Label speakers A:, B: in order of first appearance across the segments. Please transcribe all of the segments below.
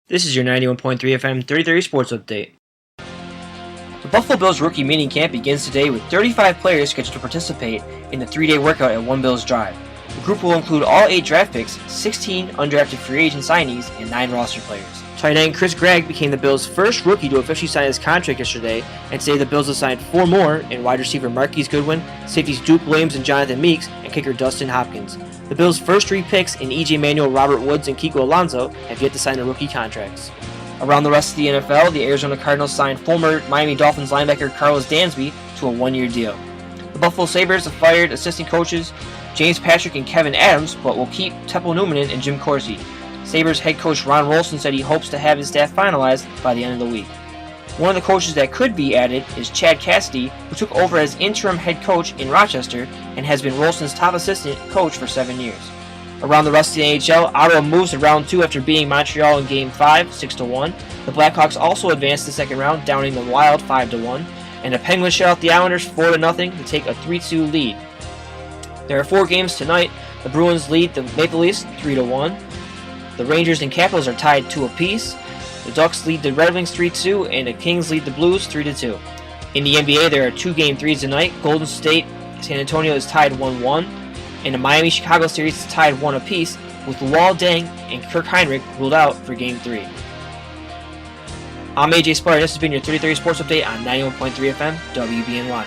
A: This is your 91.3 FM 3030 Sports Update. The Buffalo Bills rookie minicamp begins today with 35 players scheduled to participate in the 3-day workout at One Bills Drive. The group will include all 8 draft picks, 16 undrafted free agent signees, and 9 roster players. Tight end Chris Gregg became the Bills' first rookie to officially sign his contract yesterday, and today the Bills have signed 4 more in wide receiver Marquise Goodwin, safeties Duke Williams and Jonathan Meeks, and kicker Dustin Hopkins. The Bills' first 3 picks in E.J. Manuel, Robert Woods, and Kiko Alonso have yet to sign their rookie contracts. Around the rest of the NFL, the Arizona Cardinals signed former Miami Dolphins linebacker Carlos Dansby to a 1-year deal. The Buffalo Sabres have fired assistant coaches James Patrick and Kevin Adams, but will keep Teppo Numminen and Jim Corsi. Sabres head coach Ron Rolston said he hopes to have his staff finalized by the end of the week. One of the coaches that could be added is Chad Cassidy, who took over as interim head coach in Rochester and has been Rolston's top assistant coach for 7 years. Around the rest of the NHL, Ottawa moves to round 2 after beating Montreal in Game 5, 6-1. The Blackhawks also advanced to the second round, downing the Wild 5-1. And the Penguins shut out the Islanders 4-0 to take a 3-2 lead. There are 4 games tonight. The Bruins lead the Maple Leafs 3-1. The Rangers and Capitals are tied 2 apiece. The Ducks lead the Red Wings 3-2, and the Kings lead the Blues 3-2. In the NBA, there are 2 Game 3s tonight. Golden State San Antonio is tied 1-1, and the Miami-Chicago series is tied 1 apiece, with Luol Deng and Kirk Heinrich ruled out for Game 3. I'm A.J. Speier, and this has been your 3030 Sports Update on 91.3 FM WBNY.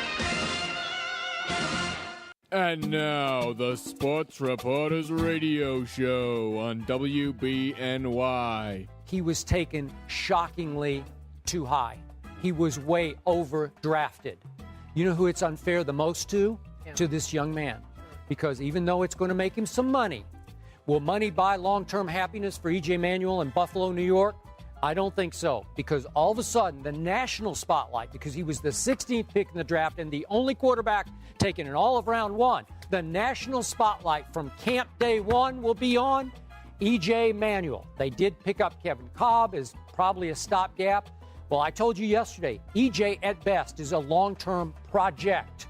B: And now, the Sports Reporters Radio Show on WBNY.
C: He was taken shockingly too high. He was way overdrafted. You know who it's unfair the most to? Yeah. To this young man. Because even though it's going to make him some money, will money buy long-term happiness for E.J. Manuel in Buffalo, New York? I don't think so, because all of a sudden, the national spotlight, because he was the 16th pick in the draft and the only quarterback taken in all of round 1, the national spotlight from camp day 1 will be on E.J. Manuel. They did pick up Kevin Cobb as probably a stopgap. Well, I told you yesterday, E.J. at best is a long-term project.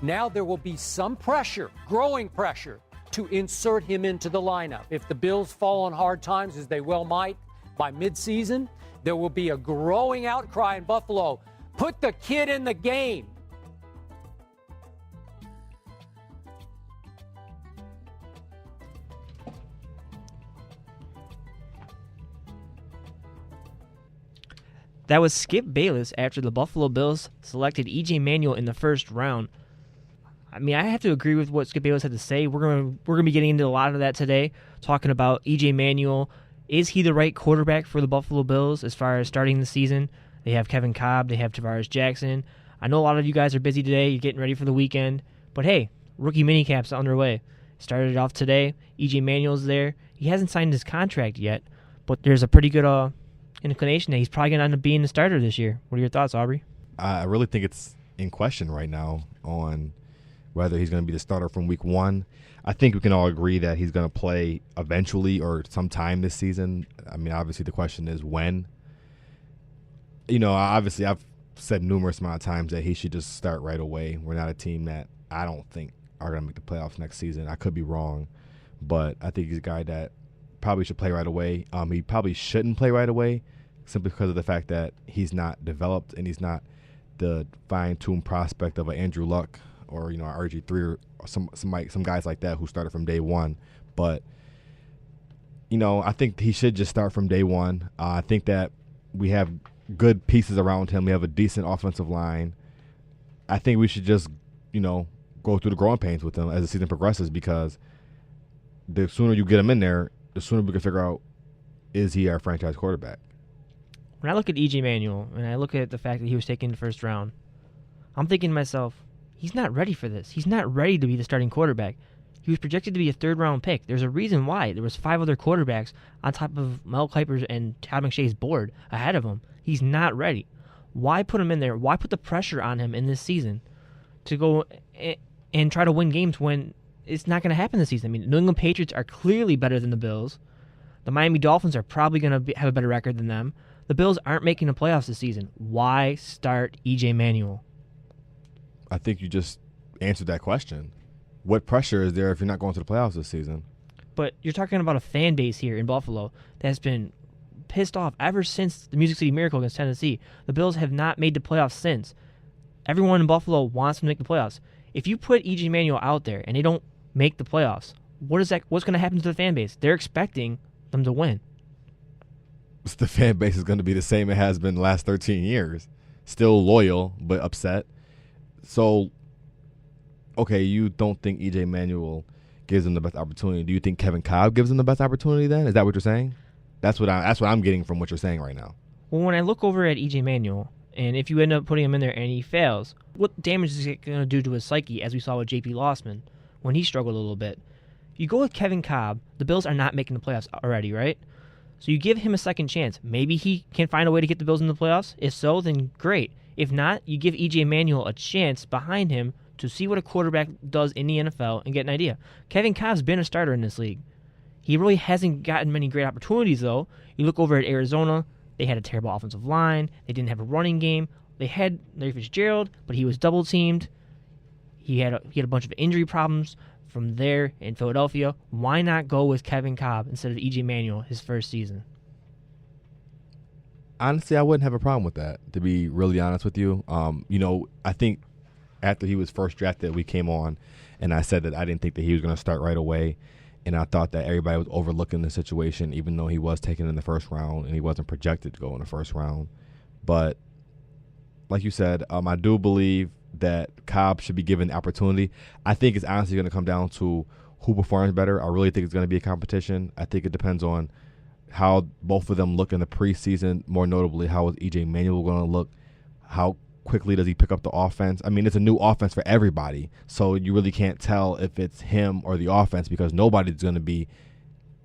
C: Now there will be some pressure, growing pressure, to insert him into the lineup. If the Bills fall on hard times, as they well might, by midseason, there will be a growing outcry in Buffalo. Put the kid in the game.
A: That was Skip Bayless after the Buffalo Bills selected E.J. Manuel in the first round. I mean, I have to agree with what Skip Bayless had to say. We're gonna be getting into a lot of that today, talking about E.J. Manuel. Is he the right quarterback for the Buffalo Bills as far as starting the season? They have Kevin Cobb. They have Tavares Jackson. I know a lot of you guys are busy today. You're getting ready for the weekend. But hey, rookie minicamp's underway. Started off today. E.J. Manuel's there. He hasn't signed his contract yet, but there's a pretty good inclination that he's probably going to end up being the starter this year. What are your thoughts, Aubrey?
D: I really think it's in question right now on whether he's going to be the starter from week 1. I think we can all agree that he's going to play eventually or sometime this season. I mean, obviously the question is when. You know, obviously I've said numerous amount of times that he should just start right away. We're not a team that I don't think are going to make the playoffs next season. I could be wrong, but I think he's a guy that probably should play right away. He probably shouldn't play right away simply because of the fact that he's not developed and he's not the fine-tuned prospect of an Andrew Luck or, you know, RG3 or some guys like that who started from day 1. But, you know, I think he should just start from day 1. I think that we have good pieces around him. We have a decent offensive line. I think we should just, you know, go through the growing pains with him as the season progresses, because the sooner you get him in there, the sooner we can figure out, is he our franchise quarterback?
A: When I look at E.J. Manuel and I look at the fact that he was taken in the first round, I'm thinking to myself, he's not ready for this. He's not ready to be the starting quarterback. He was projected to be a third-round pick. There's a reason why. There was 5 other quarterbacks on top of Mel Kiper's and Todd McShay's board ahead of him. He's not ready. Why put him in there? Why put the pressure on him in this season to go and try to win games when it's not going to happen this season? I mean, the New England Patriots are clearly better than the Bills. The Miami Dolphins are probably going to have a better record than them. The Bills aren't making the playoffs this season. Why start E.J. Manuel?
D: I think you just answered that question. What pressure is there if you're not going to the playoffs this season?
A: But you're talking about a fan base here in Buffalo that's been pissed off ever since the Music City Miracle against Tennessee. The Bills have not made the playoffs since. Everyone in Buffalo wants them to make the playoffs. If you put E.J. Manuel out there and they don't make the playoffs, what's going to happen to the fan base? They're expecting them to win.
D: The fan base is going to be the same it has been the last 13 years. Still loyal, but upset. So, okay, you don't think E.J. Manuel gives them the best opportunity. Do you think Kevin Cobb gives them the best opportunity then? Is that what you're saying? That's what I'm getting from what you're saying right now.
A: Well, when I look over at E.J. Manuel, and if you end up putting him in there and he fails, what damage is it going to do to his psyche, as we saw with J.P. Lossman when he struggled a little bit? You go with Kevin Cobb, the Bills are not making the playoffs already, right? So you give him a second chance. Maybe he can find a way to get the Bills in the playoffs. If so, then great. If not, you give E.J. Manuel a chance behind him to see what a quarterback does in the NFL and get an idea. Kevin Cobb's been a starter in this league. He really hasn't gotten many great opportunities, though. You look over at Arizona, they had a terrible offensive line. They didn't have a running game. They had Larry Fitzgerald, but he was double-teamed. He had a bunch of injury problems from there in Philadelphia. Why not go with Kevin Cobb instead of E.J. Manuel his first season?
D: Honestly, I wouldn't have a problem with that, to be really honest with you. I think after he was first drafted, we came on, and I said that I didn't think that he was going to start right away, and I thought that everybody was overlooking the situation, even though he was taken in the first round, and he wasn't projected to go in the first round. But like you said, I do believe that Cobb should be given the opportunity. I think it's honestly going to come down to who performs better. I really think it's going to be a competition. I think it depends on how both of them look in the preseason. More notably, how is E.J. Manuel going to look? How quickly does he pick up the offense? I mean, it's a new offense for everybody, so you really can't tell if it's him or the offense because nobody's going to be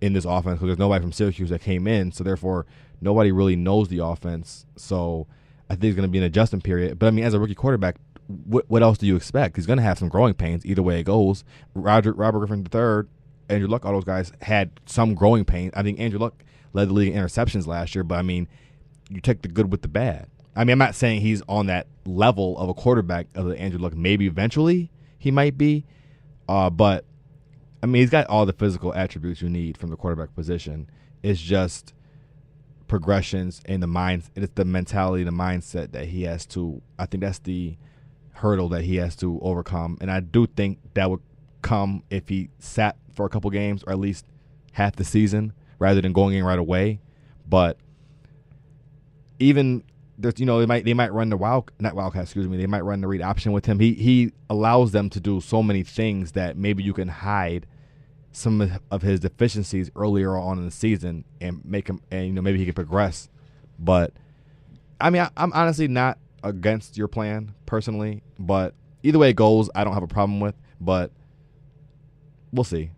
D: in this offense because there's nobody from Syracuse that came in, so therefore nobody really knows the offense. So I think it's going to be an adjustment period. But, I mean, as a rookie quarterback, what else do you expect? He's going to have some growing pains either way it goes. Robert Griffin III, Andrew Luck, all those guys had some growing pains. I think Andrew Luck led the league in interceptions last year, but, I mean, you take the good with the bad. I mean, I'm not saying he's on that level of a quarterback of the Andrew Luck. Maybe eventually he might be. But, I mean, he's got all the physical attributes you need from the quarterback position. It's just progressions in the mind. It's the mentality, the mindset that he has to – I think that's the hurdle that he has to overcome. And I do think that would come if he sat for a couple games or at least half the season rather than going in right away. But even there's, they might run they might run the read option with him. He allows them to do so many things that maybe you can hide some of his deficiencies earlier on in the season and make him, and maybe he can progress. But I mean, I'm honestly not against your plan personally, but either way it goes, I don't have a problem with. But we'll see.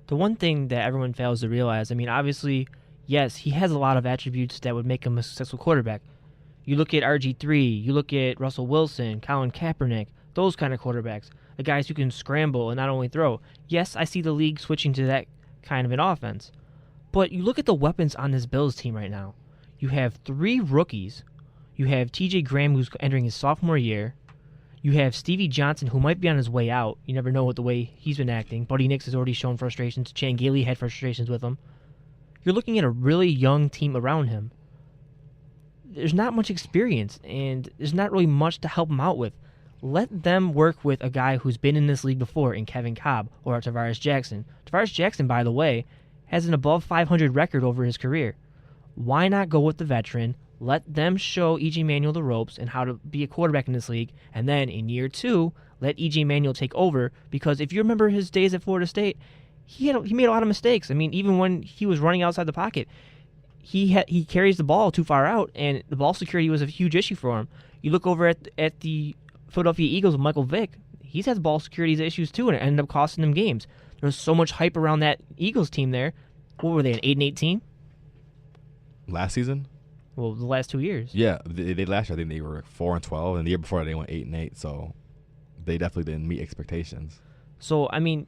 A: The one thing that everyone fails to realize, I mean, obviously, yes, he has a lot of attributes that would make him a successful quarterback. You look at RG3, you look at Russell Wilson, Colin Kaepernick, those kind of quarterbacks, the guys who can scramble and not only throw. Yes, I see the league switching to that kind of an offense. But you look at the weapons on this Bills team right now. You have 3 rookies. You have TJ Graham, who's entering his sophomore year. You have Stevie Johnson, who might be on his way out. You never know with the way he's been acting. Buddy Nix has already shown frustrations. Chan Gailey had frustrations with him. You're looking at a really young team around him. There's not much experience, and there's not really much to help him out with. Let them work with a guy who's been in this league before in Kevin Cobb or Tavares Jackson. Tavares Jackson, by the way, has an above 500 record over his career. Why not go with the veteran? Let them show E.J. Manuel the ropes and how to be a quarterback in this league, and then in year 2, let E.J. Manuel take over, because if you remember his days at Florida State, he made a lot of mistakes. I mean, even when he was running outside the pocket, he carries the ball too far out, and the ball security was a huge issue for him. You look over at the Philadelphia Eagles with Michael Vick, he's had ball security issues too, and it ended up costing them games. There was so much hype around that Eagles team there. What were they, an 8-18?
D: Last season?
A: Well, the last 2 years.
D: Yeah, they last year I think they were 4-12, and the year before they went 8-8. So they definitely didn't meet expectations.
A: So I mean,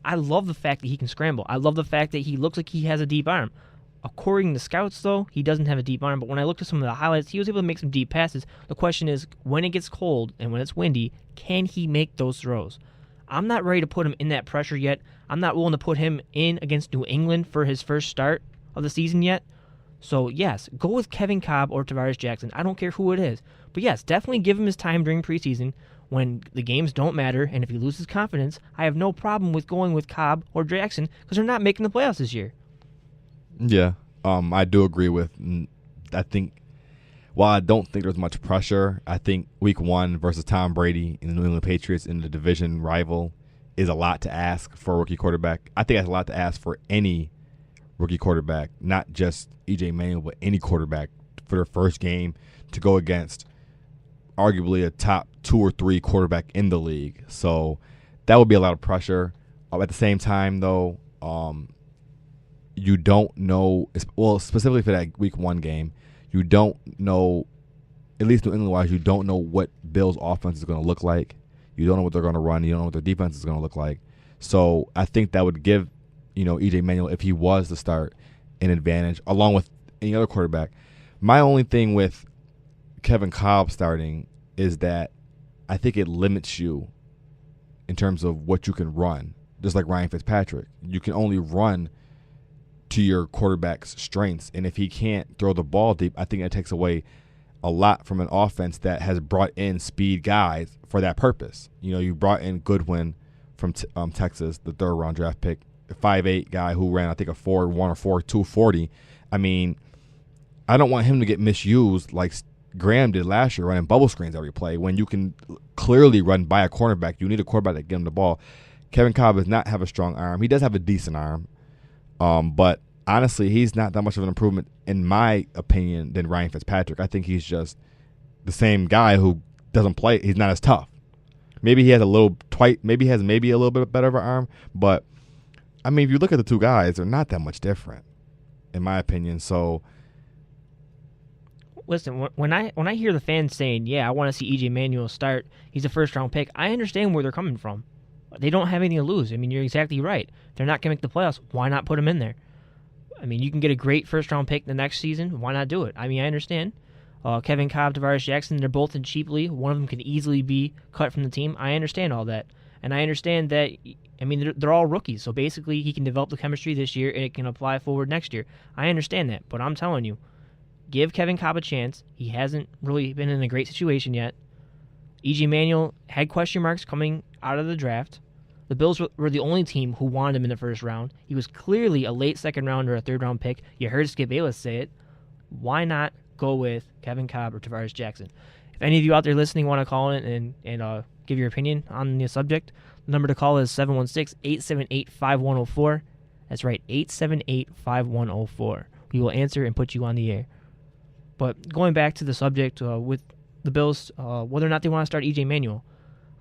A: I love the fact that he can scramble. I love the fact that he looks like he has a deep arm. According to scouts, though, he doesn't have a deep arm. But when I looked at some of the highlights, he was able to make some deep passes. The question is, when it gets cold and when it's windy, can he make those throws? I'm not ready to put him in that pressure yet. I'm not willing to put him in against New England for his first start of the season yet. So, yes, go with Kevin Kolb or Tavares Jackson. I don't care who it is. But, yes, definitely give him his time during preseason when the games don't matter, and if he loses confidence, I have no problem with going with Kolb or Jackson because they're not making the playoffs this year.
D: Yeah, I do agree with. I think while I don't think there's much pressure, I think Week 1 versus Tom Brady and the New England Patriots in the division rival is a lot to ask for a rookie quarterback. I think that's a lot to ask for any rookie quarterback, not just E.J. Manuel, but any quarterback for their first game to go against arguably a top 2 or 3 quarterback in the league. So that would be a lot of pressure. At the same time, though, you don't know, well, specifically for that Week 1 game, you don't know, at least New England-wise, you don't know what Bills' offense is going to look like. You don't know what they're going to run. You don't know what their defense is going to look like. So I think that would give, E.J. Manuel, if he was to start, an advantage, along with any other quarterback. My only thing with Kevin Kolb starting is that I think it limits you in terms of what you can run, just like Ryan Fitzpatrick. You can only run to your quarterback's strengths, and if he can't throw the ball deep, I think that takes away a lot from an offense that has brought in speed guys for that purpose. You brought in Goodwin from Texas, the third-round draft pick, a 5'8" guy who ran, I think, a 4.1 or 4.2 40. I mean, I don't want him to get misused like Graham did last year, running bubble screens every play when you can clearly run by a cornerback. You need a quarterback to get him the ball. Kevin Kolb does not have a strong arm. He does have a decent arm. But honestly, he's not that much of an improvement, in my opinion, than Ryan Fitzpatrick. I think he's just the same guy who doesn't play. He's not as tough. Maybe he has a little maybe a little bit better of an arm. But, I mean, if you look at the two guys, they're not that much different, in my opinion. So,
A: listen, when I hear the fans saying, yeah, I want to see E.J. Manuel start, he's a first-round pick, I understand where they're coming from. They don't have anything to lose. I mean, you're exactly right. They're not going to make the playoffs. Why not put him in there? I mean, you can get a great first-round pick the next season. Why not do it? I mean, I understand. Kevin Kolb, Tavares Jackson, they're both in cheaply. One of them can easily be cut from the team. I understand all that. And I understand that, I mean, they're all rookies. So basically, he can develop the chemistry this year, and it can apply forward next year. I understand that. But I'm telling you, give Kevin Kolb a chance. He hasn't really been in a great situation yet. E.J. Manuel had question marks coming out of the draft. The Bills were the only team who wanted him in the first round. He was clearly a late second round or a third round pick. You heard Skip Bayless say it. Why not go with Kevin Kolb or Tavares Jackson? If any of you out there listening want to call in and give your opinion on the subject, the number to call is 716-878-5104. That's right, 878-5104. We will answer and put you on the air. But going back to the subject with the Bills, whether or not they want to start E.J. Manuel,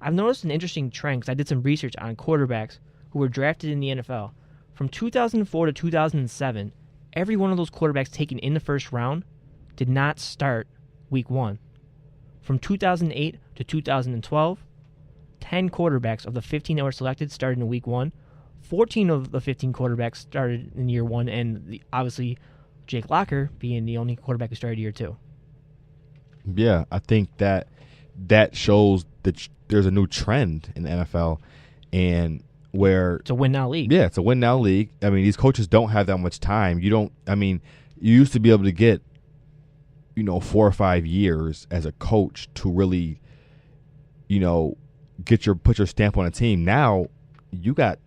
A: I've noticed an interesting trend because I did some research on quarterbacks who were drafted in the NFL. From 2004 to 2007, every one of those quarterbacks taken in the first round did not start Week 1. From 2008 to 2012, 10 quarterbacks of the 15 that were selected started in Week 1. 14 of the 15 quarterbacks started in Year 1, and obviously Jake Locker being the only quarterback who started Year 2.
D: Yeah, I think that shows that there's a new trend in the NFL, and where
A: it's a win-now league.
D: Yeah, it's a win-now league. I mean, these coaches don't have that much time. You used to be able to get, 4 or 5 years as a coach to really, put your stamp on a team. Now, you got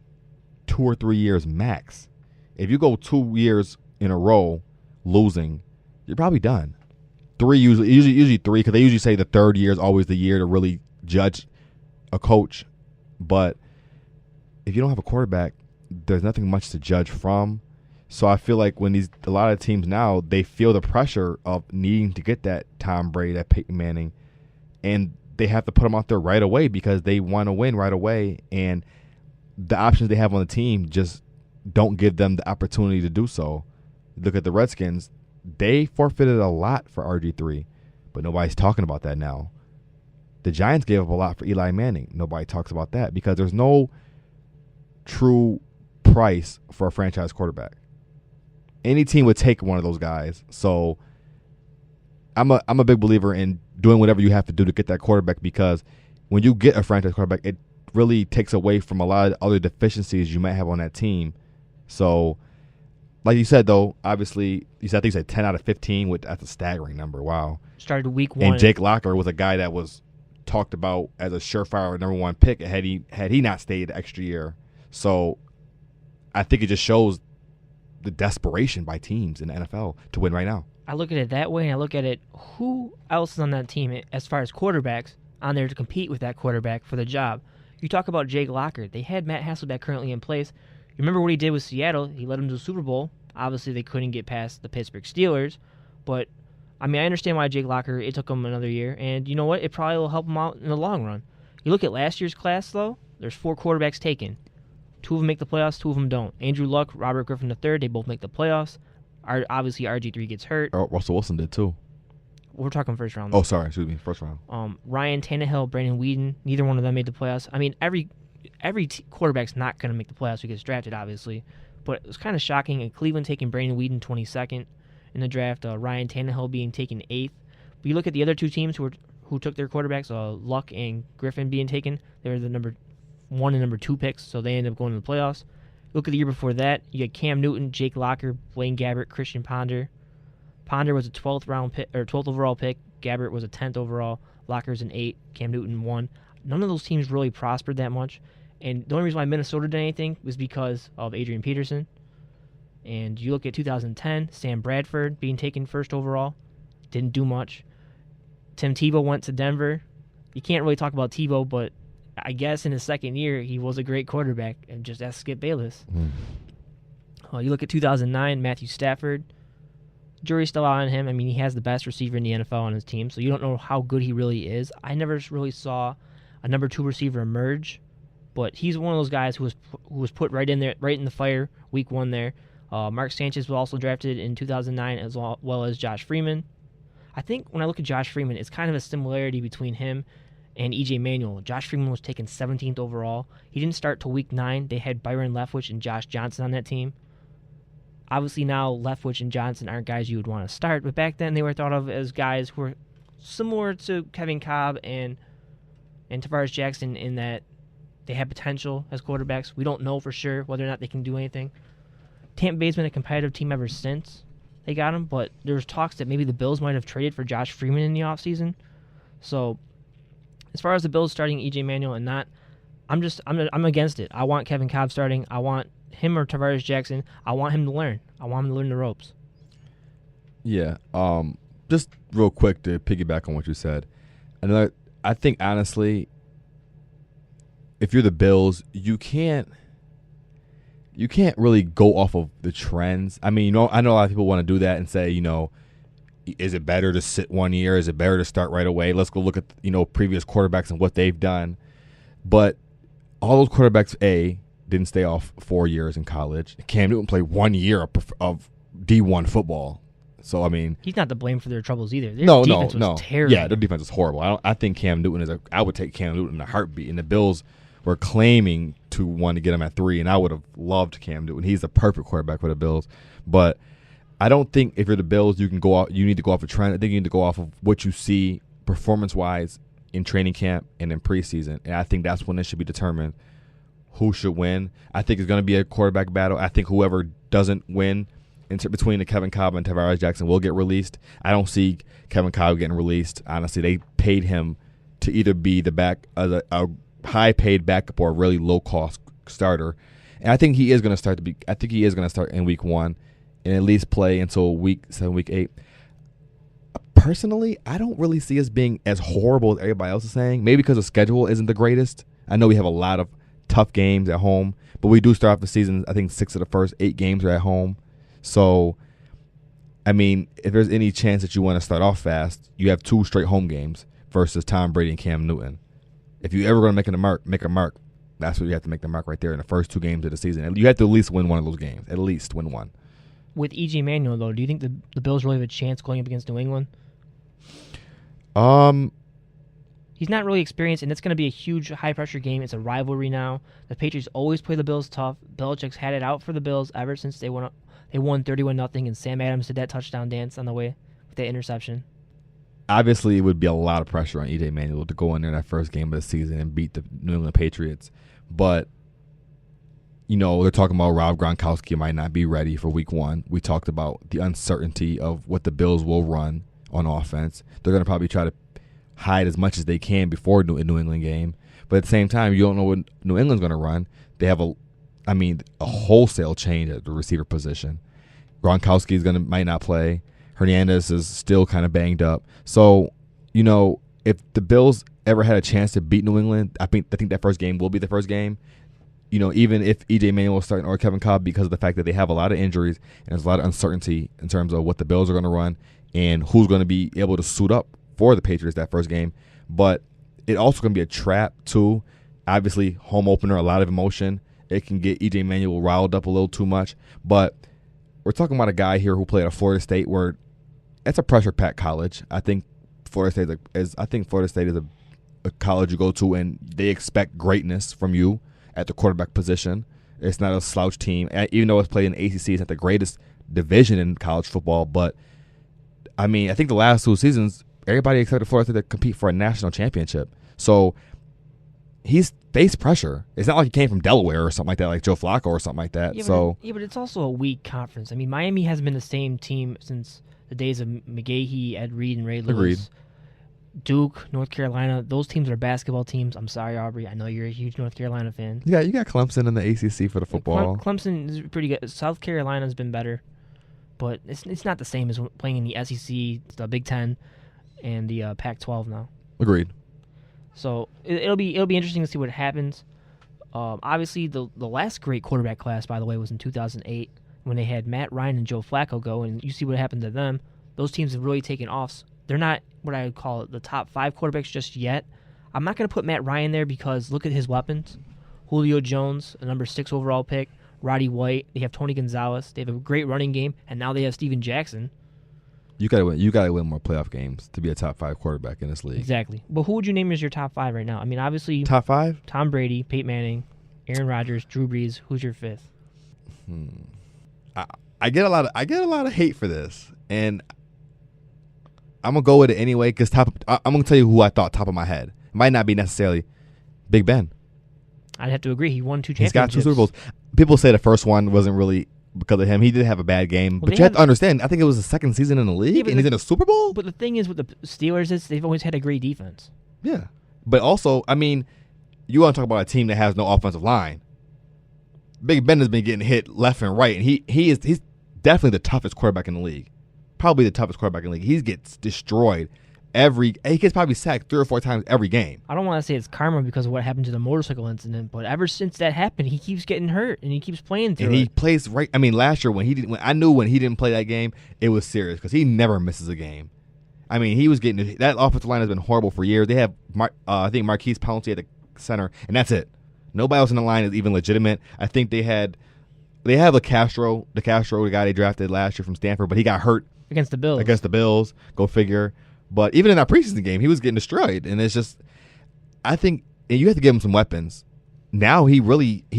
D: 2 or 3 years max. If you go 2 years in a row losing, you're probably done. 3 usually 3, because they usually say the third year is always the year to really judge a coach. But if you don't have a quarterback, there's nothing much to judge from. So I feel like when a lot of teams now, they feel the pressure of needing to get that Tom Brady, that Peyton Manning, and they have to put them out there right away because they want to win right away, and the options they have on the team just don't give them the opportunity to do so. Look at the Redskins. They forfeited a lot for RG3, but nobody's talking about that now. The Giants gave up a lot for Eli Manning. Nobody talks about that because there's no true price for a franchise quarterback. Any team would take one of those guys. So I'm a big believer in doing whatever you have to do to get that quarterback, because when you get a franchise quarterback, it really takes away from a lot of other deficiencies you might have on that team. So like you said, though, obviously, I think you said 10 out of 15. That's a staggering number. Wow.
A: Started week 1.
D: And Jake Locker was a guy that was talked about as a surefire number 1 pick had he not stayed the extra year. So I think it just shows the desperation by teams in the NFL to win right now.
A: I look at it that way, and I look at it, who else is on that team as far as quarterbacks on there to compete with that quarterback for the job? You talk about Jake Locker. They had Matt Hasselbeck currently in place. You remember what he did with Seattle? He led them to the Super Bowl. Obviously, they couldn't get past the Pittsburgh Steelers. But, I mean, I understand why Jake Locker, it took him another year. And you know what? It probably will help him out in the long run. You look at last year's class, though, there's 4 quarterbacks taken. 2 of them make the playoffs, 2 of them don't. Andrew Luck, Robert Griffin III, they both make the playoffs. Obviously, RG3 gets hurt.
D: Russell Wilson did, too.
A: We're talking first round.
D: Oh, sorry. Excuse me. First round.
A: Ryan Tannehill, Brandon Weeden, neither one of them made the playoffs. I mean, every quarterback's not going to make the playoffs who gets drafted, obviously. But it was kind of shocking. In Cleveland taking Brandon Weeden 22nd in the draft, Ryan Tannehill being taken 8th. But you look at the other 2 teams who took their quarterbacks, Luck and Griffin being taken. They were the number 1 and number 2 picks, so they ended up going to the playoffs. Look at the year before that. You got Cam Newton, Jake Locker, Blaine Gabbert, Christian Ponder. Ponder was a 12th overall pick. Gabbert was a 10th overall. Locker's an 8. Cam Newton 1. None of those teams really prospered that much. And the only reason why Minnesota did anything was because of Adrian Peterson. And you look at 2010, Sam Bradford being taken 1st overall. Didn't do much. Tim Tebow went to Denver. You can't really talk about Tebow, but I guess in his 2nd year, he was a great quarterback. And just ask Skip Bayless. You look at 2009, Matthew Stafford. Jury's still out on him. I mean, he has the best receiver in the NFL on his team, so you don't know how good he really is. I never really saw a number 2 receiver emerge, but he's one of those guys who was put right in there, right in the fire, week 1 there. Mark Sanchez was also drafted in 2009, as well as Josh Freeman. I think when I look at Josh Freeman, it's kind of a similarity between him and E.J. Manuel. Josh Freeman was taken 17th overall. He didn't start till week 9. They had Byron Leftwich and Josh Johnson on that team. Obviously now Leftwich and Johnson aren't guys you would want to start, but back then they were thought of as guys who were similar to Kevin Kolb and Tavares Jackson in that they had potential as quarterbacks. We don't know for sure whether or not they can do anything. Tampa Bay's been a competitive team ever since they got him, but there's talks that maybe the Bills might have traded for Josh Freeman in the offseason. So as far as the Bills starting E.J. Manuel and not, I'm against it. I want Kevin Kolb starting. I want him or Tavares Jackson. I want him to learn. I want him to learn the ropes.
D: Yeah. Just real quick to piggyback on what you said. I think honestly, if you're the Bills, you can't really go off of the trends. I mean, I know a lot of people want to do that and say, is it better to sit 1 year? Is it better to start right away? Let's go look at previous quarterbacks and what they've done. But all those quarterbacks, didn't stay off 4 years in college. Cam Newton played 1 year of D1 football. So, I mean,
A: he's not to blame for their troubles either. Their
D: no.
A: defense was terrible.
D: Yeah, their defense was horrible. I think Cam Newton I would take Cam Newton in a heartbeat. And the Bills were claiming to want to get him at 3, and I would have loved Cam Newton. He's the perfect quarterback for the Bills. But I don't think if you're the Bills, you need to go off a trend. I think you need to go off of what you see performance-wise in training camp and in preseason. And I think that's when it should be determined who should win. I think it's going to be a quarterback battle. I think whoever doesn't win between the Kevin Kolb and Tavares Jackson will get released. I don't see Kevin Kolb getting released. Honestly, they paid him to either be a high-paid backup or a really low-cost starter. And I think he is going to start in week 1 and at least play until week 7, week 8. Personally, I don't really see us being as horrible as everybody else is saying. Maybe because the schedule isn't the greatest. I know we have a lot of tough games at home, but we do start off the season, I think 6 of the first 8 games are at home. So, I mean, if there's any chance that you want to start off fast, you have 2 straight home games versus Tom Brady and Cam Newton. If you're ever going to make a mark, that's what you have to make the mark right there in the first 2 games of the season. You have to at least win one of those games, at least win one.
A: With E.J. Manuel, though, do you think the Bills really have a chance going up against New England? He's not really experienced, and it's going to be a huge high-pressure game. It's a rivalry now. The Patriots always play the Bills tough. Belichick's had it out for the Bills ever since they won 31-0, and Sam Adams did that touchdown dance on the way with that interception.
D: Obviously, it would be a lot of pressure on E.J. Manuel to go in there that first game of the season and beat the New England Patriots. But they're talking about Rob Gronkowski might not be ready for week 1. We talked about the uncertainty of what the Bills will run on offense. They're going to probably try to hide as much as they can before a New England game. But at the same time, you don't know what New England's going to run. They have a wholesale change at the receiver position. Gronkowski might not play. Hernandez is still kind of banged up. So, if the Bills ever had a chance to beat New England, I think that first game will be the first game. Even if E.J. Manuel is starting or Kevin Cobb, because of the fact that they have a lot of injuries and there's a lot of uncertainty in terms of what the Bills are going to run and who's going to be able to suit up for the Patriots that first game. But it also going to be a trap, too. Obviously, home opener, a lot of emotion. It can get E.J. Manuel riled up a little too much. But we're talking about a guy here who played at Florida State, where it's a pressure-packed college. I think Florida State is a college you go to and they expect greatness from you at the quarterback position. It's not a slouch team. Even though it's played in the ACC, it's not the greatest division in college football. But, I think the last 2 seasons, everybody expected Florida State to compete for a national championship. So he's faced pressure. It's not like he came from Delaware or something like that, like Joe Flacco or something like that.
A: But it's also a weak conference. Miami hasn't been the same team since the days of McGahee, Ed Reed, and Ray Lewis.
D: Agreed.
A: Duke, North Carolina, those teams are basketball teams. I'm sorry, Aubrey. I know you're a huge North Carolina fan.
D: Yeah, you got Clemson in the ACC for the football.
A: Clemson is pretty good. South Carolina's been better, but it's not the same as playing in the SEC, the Big Ten, and the Pac-12 now.
D: Agreed.
A: So it'll be interesting to see what happens. Obviously, the last great quarterback class, by the way, was in 2008 when they had Matt Ryan and Joe Flacco go, and you see what happened to them. Those teams have really taken off. They're not what I would call the top 5 quarterbacks just yet. I'm not going to put Matt Ryan there because look at his weapons. Julio Jones, a number 6 overall pick. Roddy White. They have Tony Gonzalez. They have a great running game, and now they have Steven Jackson.
D: You gotta win. You gotta win more playoff games to be a top 5 quarterback in this league.
A: Exactly. But who would you name as your top 5 right now? Obviously,
D: top 5:
A: Tom Brady, Peyton Manning, Aaron Rodgers, Drew Brees. Who's your 5th?
D: I get a lot of hate for this, and I'm gonna go with it anyway because I'm gonna tell you who I thought top of my head. It might not be necessarily Big Ben.
A: I'd have to agree. He won 2
D: He's
A: championships.
D: got 2 Super Bowls. People say the first one wasn't really because of him. He did have a bad game, but you have to understand. I think it was the 2nd season in the league, and he's in a Super Bowl.
A: But the thing is, with the Steelers, is they've always had a great defense.
D: Yeah, but also, you want to talk about a team that has no offensive line. Big Ben has been getting hit left and right, and he's definitely the toughest quarterback in the league. Probably the toughest quarterback in the league. He gets destroyed he gets probably sacked 3 or 4 times every game.
A: I don't want to say it's karma because of what happened to the motorcycle incident, but ever since that happened, he keeps getting hurt and he keeps playing through it.
D: And he plays right. Last year when I knew when he didn't play that game, it was serious because he never misses a game. He was getting that offensive line has been horrible for years. They have I think Marquise Pouncey at the center, and that's it. Nobody else in the line is even legitimate. I think they have the Castro, the guy they drafted last year from Stanford, but he got hurt
A: against the Bills. Go
D: figure. But even in that preseason game, he was getting destroyed, and it's just, I think, and you have to give him some weapons. Now he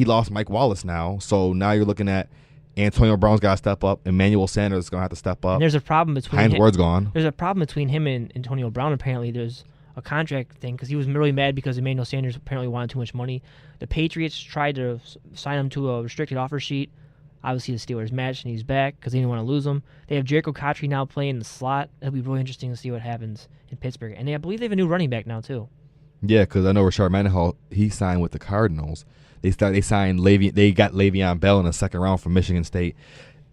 D: lost Mike Wallace now, so now you're looking at Antonio Brown's got to step up, Emmanuel Sanders is going to have to step up.
A: And there's a problem between
D: Hines Ward's gone.
A: There's a problem between him and Antonio Brown. Apparently, there's a contract thing because he was really mad because Emmanuel Sanders apparently wanted too much money. The Patriots tried to sign him to a restricted offer sheet. Obviously, the Steelers matched, and he's back because they didn't want to lose him. They have Jericho Cotchery now playing the slot. It'll be really interesting to see what happens in Pittsburgh. And I believe they have a new running back now, too.
D: Yeah, because I know Rashard Mendenhall, he signed with the Cardinals. They signed They got Le'Veon Bell in the 2nd round from Michigan State.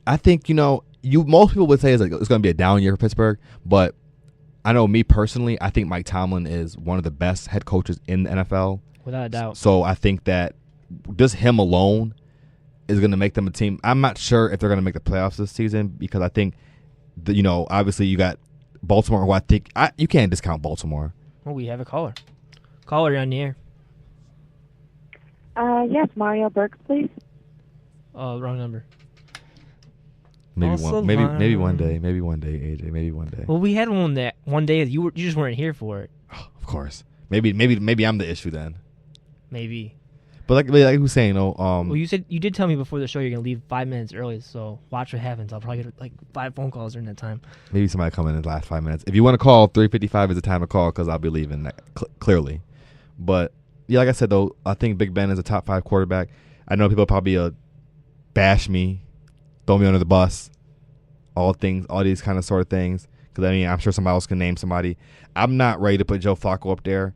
D: I think, most people would say it's going to be a down year for Pittsburgh, but I know me personally, I think Mike Tomlin is one of the best head coaches in the NFL.
A: Without a doubt.
D: So I think that just him alone is going to make them a team. I'm not sure if they're going to make the playoffs this season because I think, obviously you got Baltimore, who I think you can't discount Baltimore.
A: Well, we have a caller. Caller on the air.
E: Yes, Mario Burks, please.
A: Wrong number.
D: Maybe one day, AJ. Maybe one day.
A: Well, we had one day. You just weren't here for it.
D: Of course. Maybe I'm the issue then.
A: Maybe.
D: But like who's saying,
A: well, you did tell me before the show you're gonna leave 5 minutes early, so watch what happens. I'll probably get 5 phone calls during that time.
D: Maybe somebody come in the last 5 minutes. If you want to call, 3:55 is the time to call because I'll be leaving clearly. But yeah, like I said though, I think Big Ben is a top 5 quarterback. I know people probably bash me, throw me under the bus, all these kind of sort of things. Because, I mean, I'm sure somebody else can name somebody. I'm not ready to put Joe Flacco up there.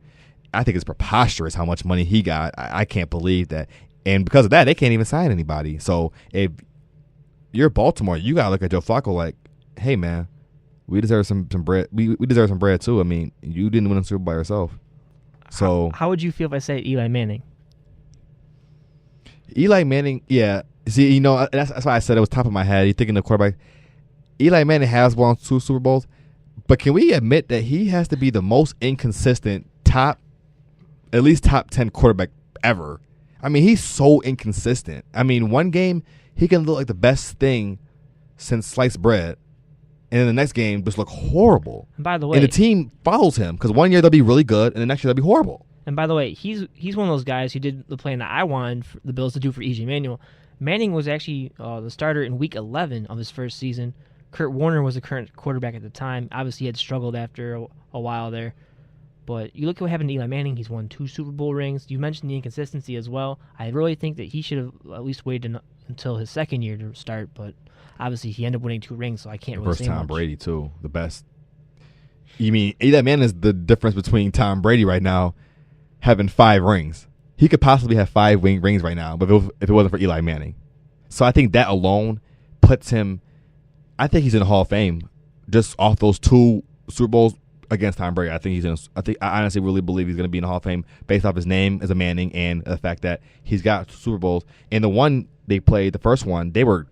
D: I think it's preposterous how much money he got. I can't believe that. And because of that, they can't even sign anybody. So if you're Baltimore, you got to look at Joe Flacco like, hey, man, we deserve some bread. We deserve some bread, too. I mean, you didn't win a Super Bowl by yourself. So
A: how would you feel if I said Eli Manning?
D: Eli Manning, yeah. See, you know, that's why I said it was top of my head. You're thinking the quarterback. Eli Manning has won 2 Super Bowls, but can we admit that he has to be the most inconsistent at least top 10 quarterback ever? I mean, he's so inconsistent. I mean, one game he can look like the best thing since sliced bread, and then the next game just look horrible.
A: And by the way,
D: and the team follows him because one year they'll be really good, and the next year they'll be horrible.
A: And by the way, he's one of those guys who did the plan that I wanted the Bills to do for E.J. Manuel. Manning was actually the starter in Week 11 of his first season. Kurt Warner was the current quarterback at the time. Obviously, he had struggled after a while there. But you look at what happened to Eli Manning. He's won 2 Super Bowl rings. You mentioned the inconsistency as well. I really think that he should have at least waited until his second year to start. But obviously, he ended up winning 2 rings, so I can't really say much.
D: First Tom Brady, too. The best. You mean Eli Manning is the difference between Tom Brady right now having 5 rings. He could possibly have 5 rings right now, but if it wasn't for Eli Manning. So I think that alone puts him, I think he's in the Hall of Fame just off those 2 Super Bowls against Tom Brady. I honestly really believe he's going to be in the Hall of Fame based off his name as a Manning and the fact that he's got Super Bowls. And the one they played, the first one, they were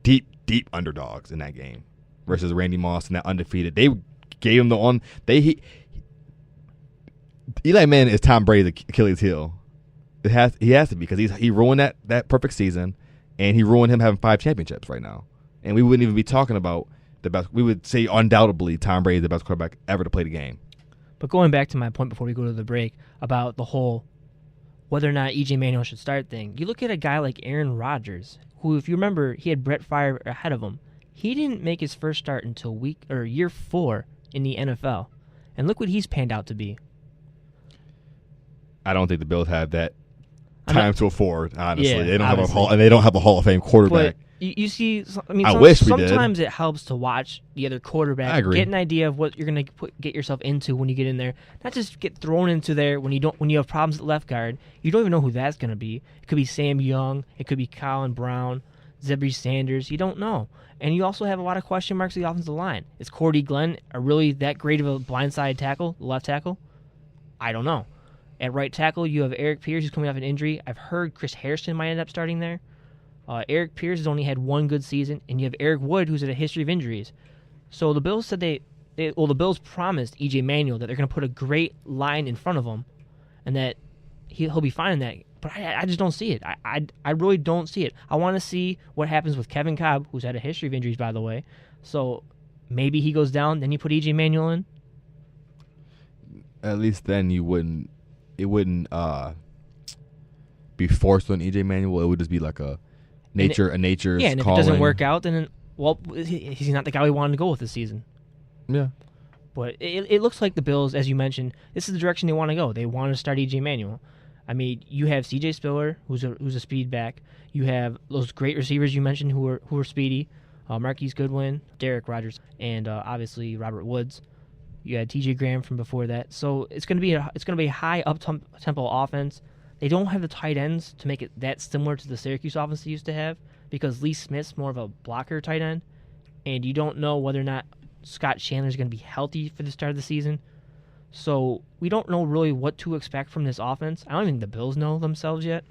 D: deep underdogs in that game versus Randy Moss and that undefeated. They gave him the one. Eli Manning is Tom Brady's Achilles heel. He has to be because he ruined that perfect season, and he ruined him having 5 championships right now. And we wouldn't even be talking about the best. We would say undoubtedly Tom Brady is the best quarterback ever to play the game.
A: But going back to my point before we go to the break about the whole whether or not E.J. Manuel should start thing, you look at a guy like Aaron Rodgers, who, if you remember, he had Brett Favre ahead of him. He didn't make his first start until year 4 in the NFL, and look what he's panned out to be.
D: I don't think the Bills have that time to afford. Honestly,
A: yeah,
D: they don't have a Hall of Fame quarterback.
A: But you see, I mean, sometimes it helps to watch the other quarterback, get an idea of what you're going to get yourself into when you get in there. Not just get thrown into there when you have problems at left guard. You don't even know who that's going to be. It could be Sam Young. It could be Colin Brown, Zebby Sanders. You don't know. And you also have a lot of question marks at the offensive line. Is Cordy Glenn really that great of a blindside tackle, left tackle? I don't know. At right tackle, you have Eric Pierce, who's coming off an injury. I've heard Chris Harrison might end up starting there. Eric Pierce has only had 1 good season, and you have Eric Wood, who's had a history of injuries. So the Bills said the Bills promised E.J. Manuel that they're going to put a great line in front of him, and that he'll be fine in that. But I just don't see it. I really don't see it. I want to see what happens with Kevin Cobb, who's had a history of injuries, by the way. So maybe he goes down, then you put E.J. Manuel in.
D: At least then it wouldn't be forced on E.J. Manuel. It would just be like a nature's
A: yeah, and if
D: calling.
A: It doesn't work out, then he's not the guy we wanted to go with this season.
D: Yeah.
A: But it looks like the Bills, as you mentioned, this is the direction they want to go. They want to start E.J. Manuel. I mean, you have C.J. Spiller, who's a speed back. You have those great receivers you mentioned who are speedy. Marquise Goodwin, Derek Rogers, and obviously Robert Woods. You had T.J. Graham from before that. So it's going to be a high up-tempo offense. They don't have the tight ends to make it that similar to the Syracuse offense they used to have because Lee Smith's more of a blocker tight end, and you don't know whether or not Scott Chandler's going to be healthy for the start of the season. So we don't know really what to expect from this offense. I don't think the Bills know themselves yet.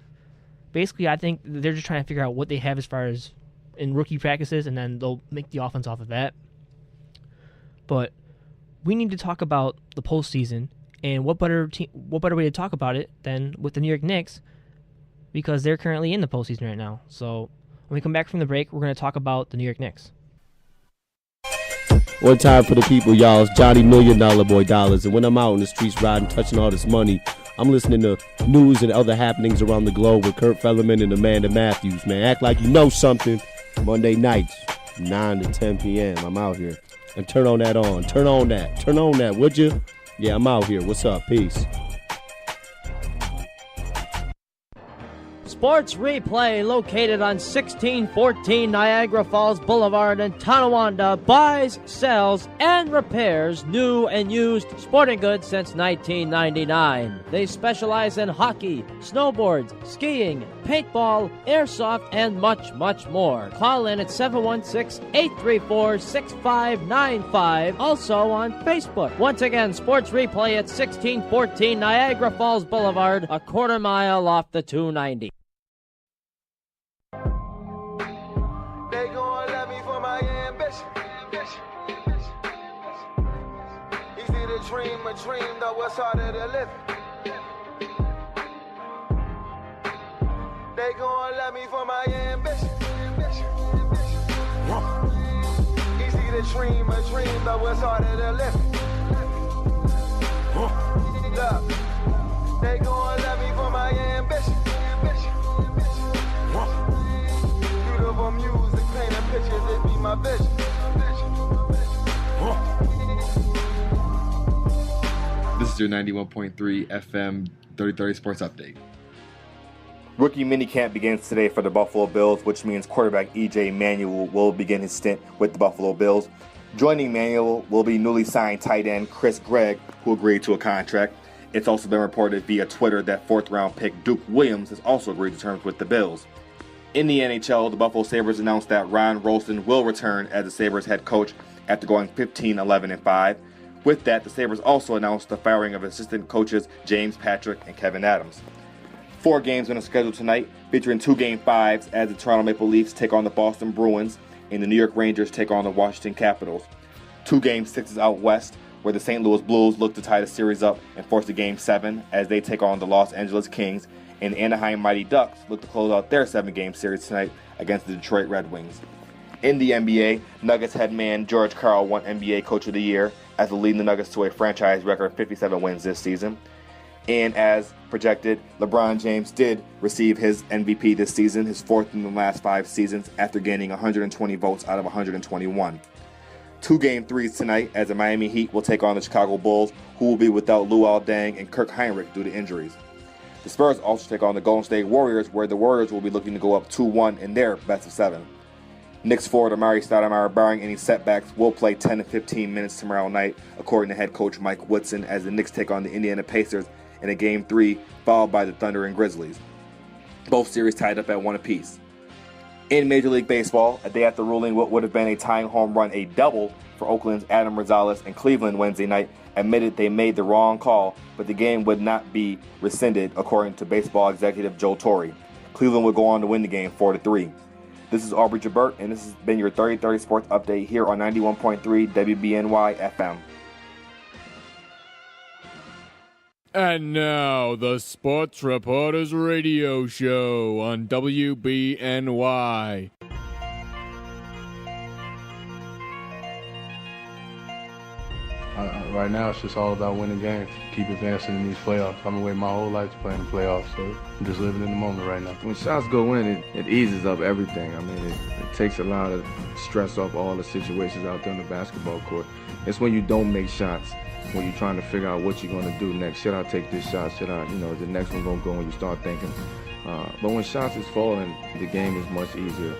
A: Basically, I think they're just trying to figure out what they have as far as in rookie practices, and then they'll make the offense off of that. But we need to talk about the postseason, and what better way to talk about it than with the New York Knicks, because they're currently in the postseason right now. So when we come back from the break, we're going to talk about the New York Knicks.
F: One time for the people, y'all. It's Johnny $1 Million Boy Dollars. And when I'm out in the streets riding, touching all this money, I'm listening to news and other happenings around the globe with Kurt Fellerman and Amanda Matthews, man. Act like you know something. Monday nights, 9 to 10 p.m. I'm out here. And turn on that on. Turn on that, would you? Yeah, I'm out here. What's up? Peace.
G: Sports Replay, located on 1614 Niagara Falls Boulevard in Tonawanda, buys, sells, and repairs new and used sporting goods since 1999. They specialize in hockey, snowboards, skiing, paintball, airsoft, and much, much more. Call in at 716-834-6595. Also on Facebook. Once again, Sports Replay at 1614 Niagara Falls Boulevard, a quarter mile off the 290.
H: They gon' love me for my ambition. Easy to dream a dream, though it's harder to live. They gon' love me for my ambition. Easy to dream a dream, though it's harder to live. Look, they gon' love me for my ambition. Beautiful music, painting pictures, it be my vision.
D: This is your 91.3 FM 3030 Sports Update. Rookie minicamp begins today for the Buffalo Bills, which means quarterback E.J. Manuel will begin his stint with the Buffalo Bills. Joining Manuel will be newly signed tight end Chris Gregg, who agreed to a contract. It's also been reported via Twitter that fourth-round pick Duke Williams has also agreed to terms with the Bills. In the NHL, the Buffalo Sabres announced that Ron Rolston will return as the Sabres head coach after going 15-11-5. With that, the Sabres also announced the firing of assistant coaches James Patrick and Kevin Adams. 4 games on the schedule tonight, featuring 2 Game 5s as the Toronto Maple Leafs take on the Boston Bruins and the New York Rangers take on the Washington Capitals. 2 Game 6s out west, where the St. Louis Blues look to tie the series up and force a Game 7 as they take on the Los Angeles Kings, and the Anaheim Mighty Ducks look to close out their 7-game series tonight against the Detroit Red Wings. In the NBA, Nuggets head man George Karl won NBA Coach of the Year after leading the Nuggets to a franchise record of 57 wins this season. And as projected, LeBron James did receive his MVP this season, his 4th in the last 5 seasons, after gaining 120 votes out of 121. 2 Game 3s tonight as the Miami Heat will take on the Chicago Bulls, who will be without Luol Deng and Kirk Heinrich due to injuries. The Spurs also take on the Golden State Warriors, where the Warriors will be looking to go up 2-1 in their best of 7. Knicks forward Amari Stoudemire, barring any setbacks, will play 10 to 15 minutes tomorrow night, according to head coach Mike Woodson, as the Knicks take on the Indiana Pacers in a Game 3, followed by the Thunder and Grizzlies. Both series tied up at 1 apiece. In Major League Baseball, a day after ruling what would have been a tying home run a double for Oakland's Adam Rosales and Cleveland Wednesday night, admitted they made the wrong call, but the game would not be rescinded, according to baseball executive Joe Torre. Cleveland would go on to win the game 4-3. This is Aubrey Gibert, and this has been your 3030 Sports Update here on 91.3 WBNY FM.
B: And now, the Sports Reporters Radio Show on WBNY.
I: Right now, it's just all about winning games. Keep advancing in these playoffs. I've been waiting my whole life to play in the playoffs, so I'm just living in the moment right now.
J: When shots go in, it eases up everything. I mean, it takes a lot of stress off all the situations out there on the basketball court. It's when you don't make shots, when you're trying to figure out what you're going to do next. Should I take this shot? Should I, the next one going to go, and you start thinking. But when shots is falling, the game is much easier.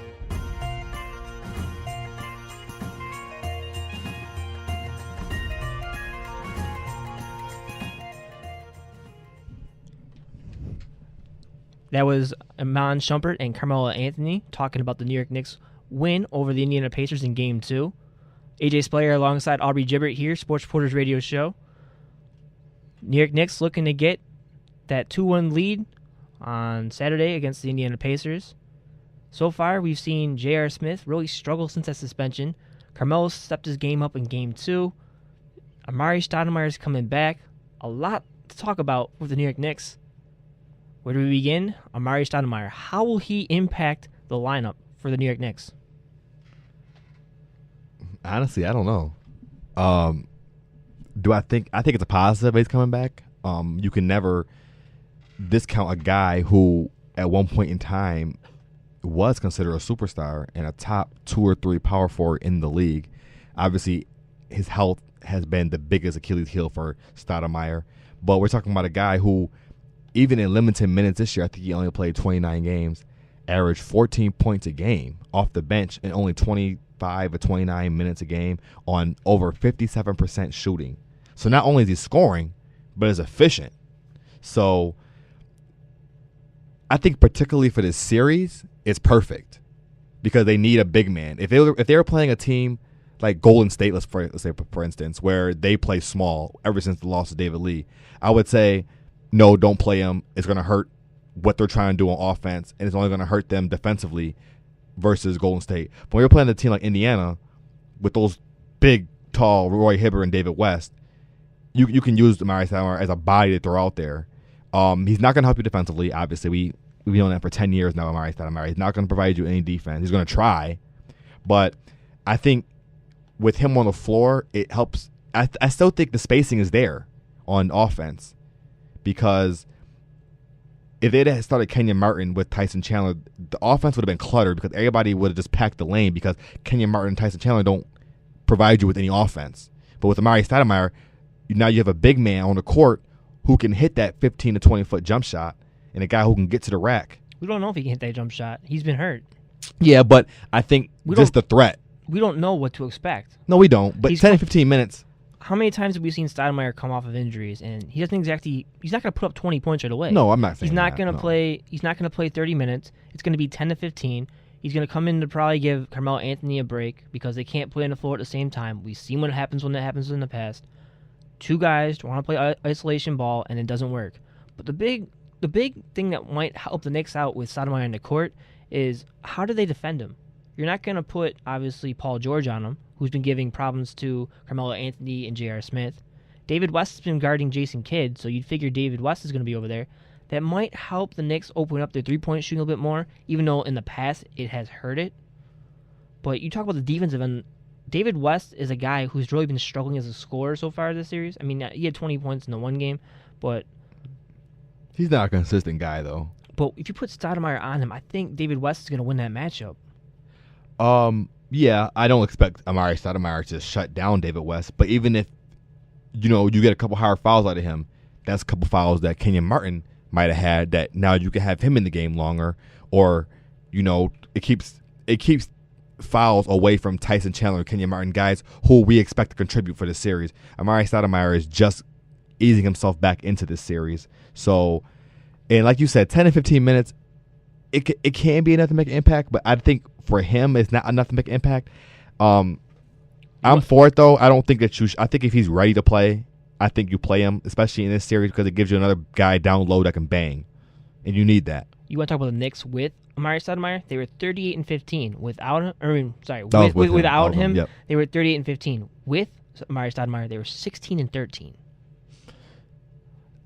A: That was Iman Shumpert and Carmelo Anthony talking about the New York Knicks win over the Indiana Pacers in Game 2. AJ Speier alongside Aubrey Gibert here, Sports Reporters Radio Show. New York Knicks looking to get that 2-1 lead on Saturday against the Indiana Pacers. So far, we've seen J.R. Smith really struggle since that suspension. Carmelo stepped his game up in Game 2. Amari Stoudemire is coming back. A lot to talk about with the New York Knicks. Where do we begin? Amari Stoudemire. How will he impact the lineup for the New York Knicks?
D: Honestly, I don't know. I think it's a positive he's coming back. You can never discount a guy who at one point in time was considered a superstar and a top 2 or 3 power forward in the league. Obviously, his health has been the biggest Achilles heel for Stoudemire, but we're talking about a guy who even in limited minutes this year, I think he only played 29 games, averaged 14 points a game off the bench in only 25 or 29 minutes a game on over 57% shooting. So not only is he scoring, but is efficient. So I think particularly for this series, it's perfect because they need a big man. If they were playing a team like Golden State, let's say for instance, where they play small ever since the loss of David Lee, I would say, no, don't play him. It's going to hurt what they're trying to do on offense, and it's only going to hurt them defensively versus Golden State. But when you're playing a team like Indiana with those big, tall Roy Hibbert and David West, you can use Amari Stoudemire as a body to throw out there. He's not going to help you defensively. Obviously, we've known that for 10 years now, Amari Stoudemire. He's not going to provide you any defense. He's going to try. But I think with him on the floor, it helps. I still think the spacing is there on offense because if they had started Kenyon Martin with Tyson Chandler, the offense would have been cluttered because everybody would have just packed the lane because Kenyon Martin and Tyson Chandler don't provide you with any offense. But with Amari Stoudemire, now you have a big man on the court who can hit that 15 to 20-foot jump shot and a guy who can get to the rack.
A: We don't know if he can hit that jump shot. He's been hurt.
D: Yeah, but I think just the threat.
A: We don't know what to expect.
D: No, we don't. But 10 to 15 minutes.
A: How many times have we seen Stoudemire come off of injuries and he doesn't exactly? He's not going to put up 20 points right away.
D: No, I'm not saying
A: he's not
D: that,
A: going to play. He's not going to play 30 minutes. It's going to be 10 to 15. He's going to come in to probably give Carmelo Anthony a break because they can't play on the floor at the same time. We've seen what happens when that happens in the past. Two guys want to play isolation ball and it doesn't work. But the big thing that might help the Knicks out with Stoudemire in the court is how do they defend him? You're not going to put, obviously, Paul George on him, who's been giving problems to Carmelo Anthony and J.R. Smith. David West has been guarding Jason Kidd, so you'd figure David West is going to be over there. That might help the Knicks open up their three-point shooting a little bit more, even though in the past it has hurt it. But you talk about the defensive end. David West is a guy who's really been struggling as a scorer so far this series. I mean, he had 20 points in the one game, but
D: he's not a consistent guy, though.
A: But if you put Stoudemire on him, I think David West is going to win that matchup.
D: Yeah, I don't expect Amari Stoudemire to shut down David West, but even if, you get a couple higher fouls out of him, that's a couple fouls that Kenyon Martin might have had that now you can have him in the game longer, or, it keeps fouls away from Tyson Chandler and Kenyon Martin, guys who we expect to contribute for this series. Amari Stoudemire is just easing himself back into this series. So, and like you said, 10 to 15 minutes, it can be enough to make an impact, but I think for him, it's not enough to make an impact. I'm for it, though. I don't think that I think if he's ready to play, I think you play him, especially in this series, because it gives you another guy down low that can bang, and you need that.
A: You want to talk about the Knicks with Amari Stoudemire? They were 38-15 without him. Without him,
D: yep.
A: They were 38-15. With Amari Stoudemire, they were 16-13.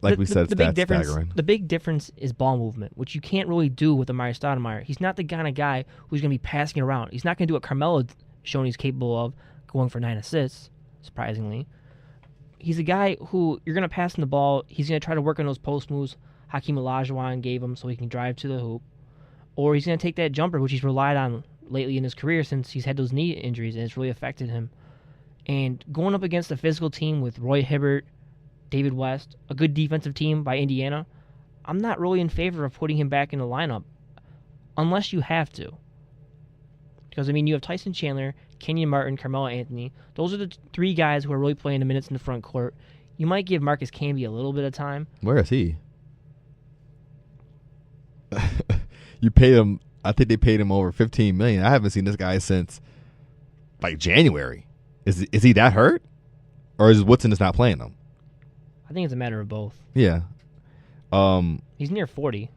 D: Like we said,
A: the big difference is ball movement, which you can't really do with Amari Stoudemire. He's not the kind of guy who's going to be passing around. He's not going to do what Carmelo's shown he's capable of, going for 9 assists, surprisingly. He's a guy who you're going to pass him the ball. He's going to try to work on those post moves Hakeem Olajuwon gave him so he can drive to the hoop. Or he's going to take that jumper, which he's relied on lately in his career since he's had those knee injuries, and it's really affected him. And going up against a physical team with Roy Hibbert, David West, a good defensive team by Indiana, I'm not really in favor of putting him back in the lineup unless you have to. Because, you have Tyson Chandler, Kenyon Martin, Carmelo Anthony. Those are the three guys who are really playing the minutes in the front court. You might give Marcus Camby a little bit of time.
D: Where is he? You paid him, I think they paid him over $15 million. I haven't seen this guy since, January. Is he that hurt? Or is Woodson just not playing him?
A: I think it's a matter of both.
D: Yeah.
A: He's near 40.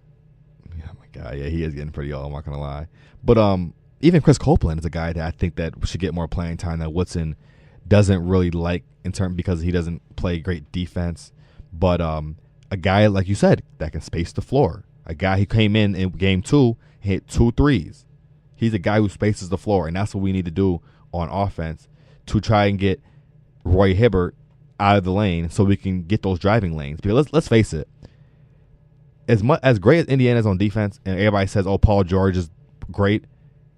D: Yeah, my God. Yeah, he is getting pretty old, I'm not going to lie. But even Chris Copeland is a guy that I think that should get more playing time that Woodson doesn't really like because he doesn't play great defense. But a guy, like you said, that can space the floor. A guy who came in game 2, hit 2 threes. He's a guy who spaces the floor, and that's what we need to do on offense to try and get Roy Hibbert out of the lane so we can get those driving lanes. Because let's face it, as great as Indiana is on defense, and everybody says, oh, Paul George is great,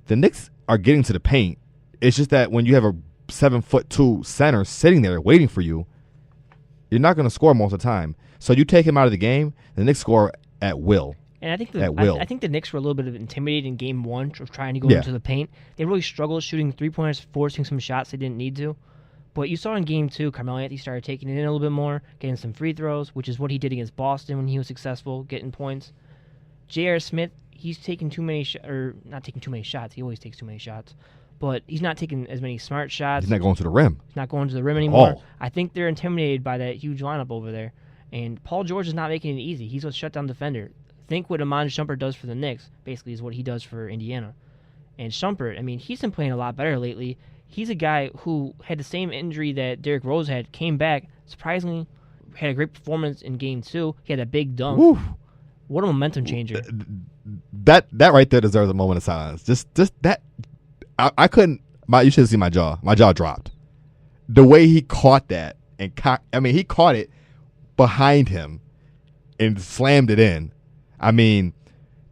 D: the Knicks are getting to the paint. It's just that when you have a 7'2" center sitting there waiting for you, you're not going to score most of the time. So you take him out of the game, the Knicks score at will.
A: And I think I think the Knicks were a little bit intimidated in Game 1 of trying to go into the paint. They really struggled shooting 3-pointers, forcing some shots they didn't need to. But you saw in Game 2, Carmelo Anthony started taking it in a little bit more, getting some free throws, which is what he did against Boston when he was successful, getting points. J.R. Smith, he's taking too many not taking too many shots. He always takes too many shots. But he's not taking as many smart shots.
D: He's not going to the rim.
A: He's not going to the rim anymore. I think they're intimidated by that huge lineup over there. And Paul George is not making it easy. He's a shutdown defender. Think what Iman Shumpert does for the Knicks, basically, is what he does for Indiana. And Shumpert, I mean, he's been playing a lot better lately. He's a guy who had the same injury that Derrick Rose had, came back, surprisingly, had a great performance in Game 2. He had a big dunk.
D: Woo.
A: What a momentum changer.
D: That right there deserves a moment of silence. Just that. I couldn't. You should have seen my jaw. My jaw dropped. The way he caught that. He caught it behind him and slammed it in. I mean,